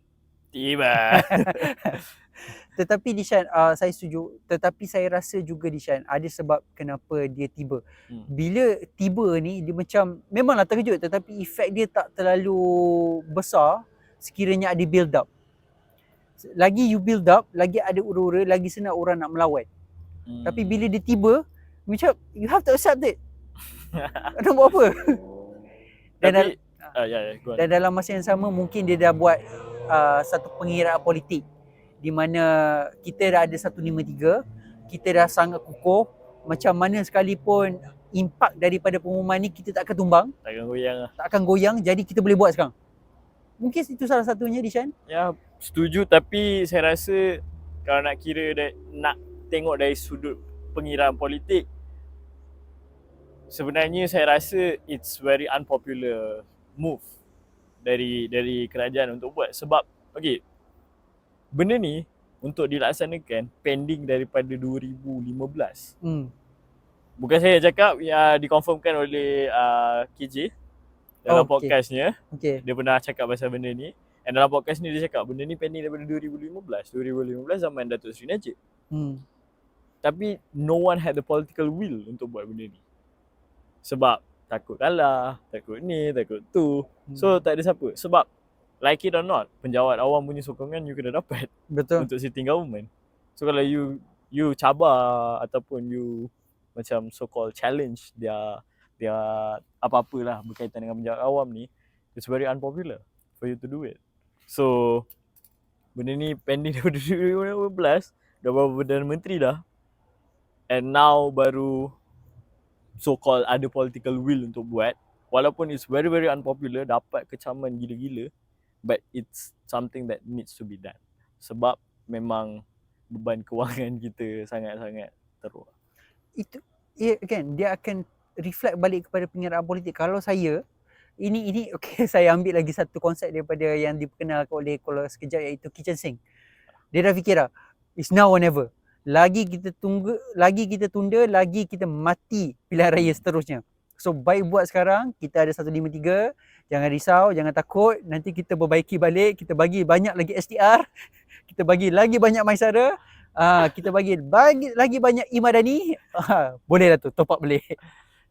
A: Tetapi Dishan, saya setuju. Tetapi saya rasa juga Dishan, ada sebab kenapa dia tiba. Bila tiba ni, dia macam, memanglah terkejut, tetapi efek dia tak terlalu besar sekiranya ada build up. Lagi you build up, lagi ada ura-ura, lagi senang orang nak melawan. Tapi bila dia tiba, macam you have to accept it. Nak buat apa? Dan dalam masa yang sama mungkin dia dah buat satu pengiraan politik di mana kita dah ada 153, kita dah sangat kukuh, macam mana sekalipun impak daripada pengumuman ni kita tak akan tumbang, tak akan goyang, jadi kita boleh buat sekarang. Mungkin itu salah satunya, Dishan.
B: Ya, setuju, tapi saya rasa kalau nak kira nak tengok dari sudut pengiraan politik, sebenarnya saya rasa it's very unpopular move dari kerajaan untuk buat. Sebab okay, benda ni untuk dilaksanakan pending daripada 2015. Bukan saya cakap, ya dikonfirmkan oleh KJ dalam podcastnya. Dia pernah cakap pasal benda ni. Dan dalam podcast ni dia cakap benda ni pending daripada 2015 zaman Datuk Seri Najib. Tapi no one had the political will untuk buat benda ni. Sebab takut kalah, takut ni, takut tu. So tak ada siapa. Sebab like it or not, penjawat awam punya sokongan you kena dapat.
A: Betul.
B: Untuk sitting government. So kalau you cabar ataupun you macam so called challenge dia apa-apalah berkaitan dengan penjawat awam ni, it's very unpopular for you to do it. So benda ni pending daripada 2015, dah berapa Perdana Menteri dah, and now baru so called ada political will untuk buat. Walaupun it's very very unpopular, dapat kecaman gila-gila, but it's something that needs to be done. Sebab memang beban kewangan kita sangat-sangat teruk.
A: Itu again, dia akan reflect balik kepada pengiraan politik. Kalau saya, ini okay, saya ambil lagi satu konsep daripada yang diperkenalkan oleh Kola sekejap, iaitu kitchen sink. Dia dah fikir dah, it's now or never. Lagi kita tunda, lagi kita mati pilihan raya seterusnya. So baik buat sekarang, kita ada 153, jangan risau, jangan takut, nanti kita perbaiki balik, kita bagi banyak lagi STR, kita bagi lagi banyak Maisara, kita bagi lagi banyak Imadani, bolehlah tu, top up balik.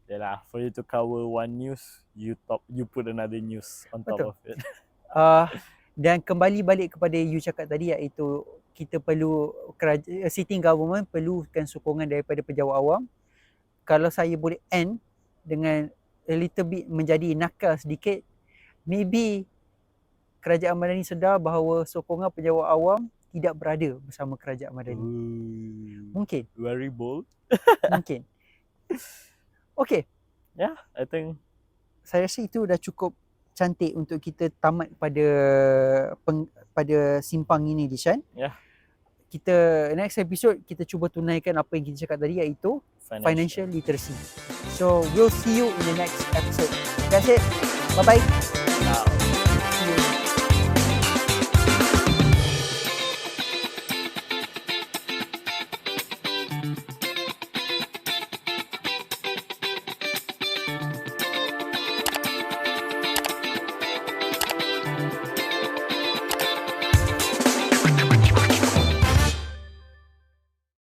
B: Yalah, for you to cover one news, you put another news on top of it.
A: Dan kembali balik kepada you cakap tadi, iaitu kita perlu, sitting government perlukan sokongan daripada pejabat awam. Kalau saya boleh end dengan a little bit menjadi nakal sedikit, maybe kerajaan Madani sedar bahawa sokongan pejabat awam tidak berada bersama kerajaan Madani. Mungkin.
B: Very bold.
A: Mungkin. Okay.
B: Yeah, I think
A: saya rasa itu dah cukup cantik untuk kita tamat pada simpang ini, Dishan.
B: Yeah.
A: kita next episode kita cuba tunaikan apa yang kita cakap tadi, iaitu financial literacy. So we'll see you in the next episode. That's it. Bye bye.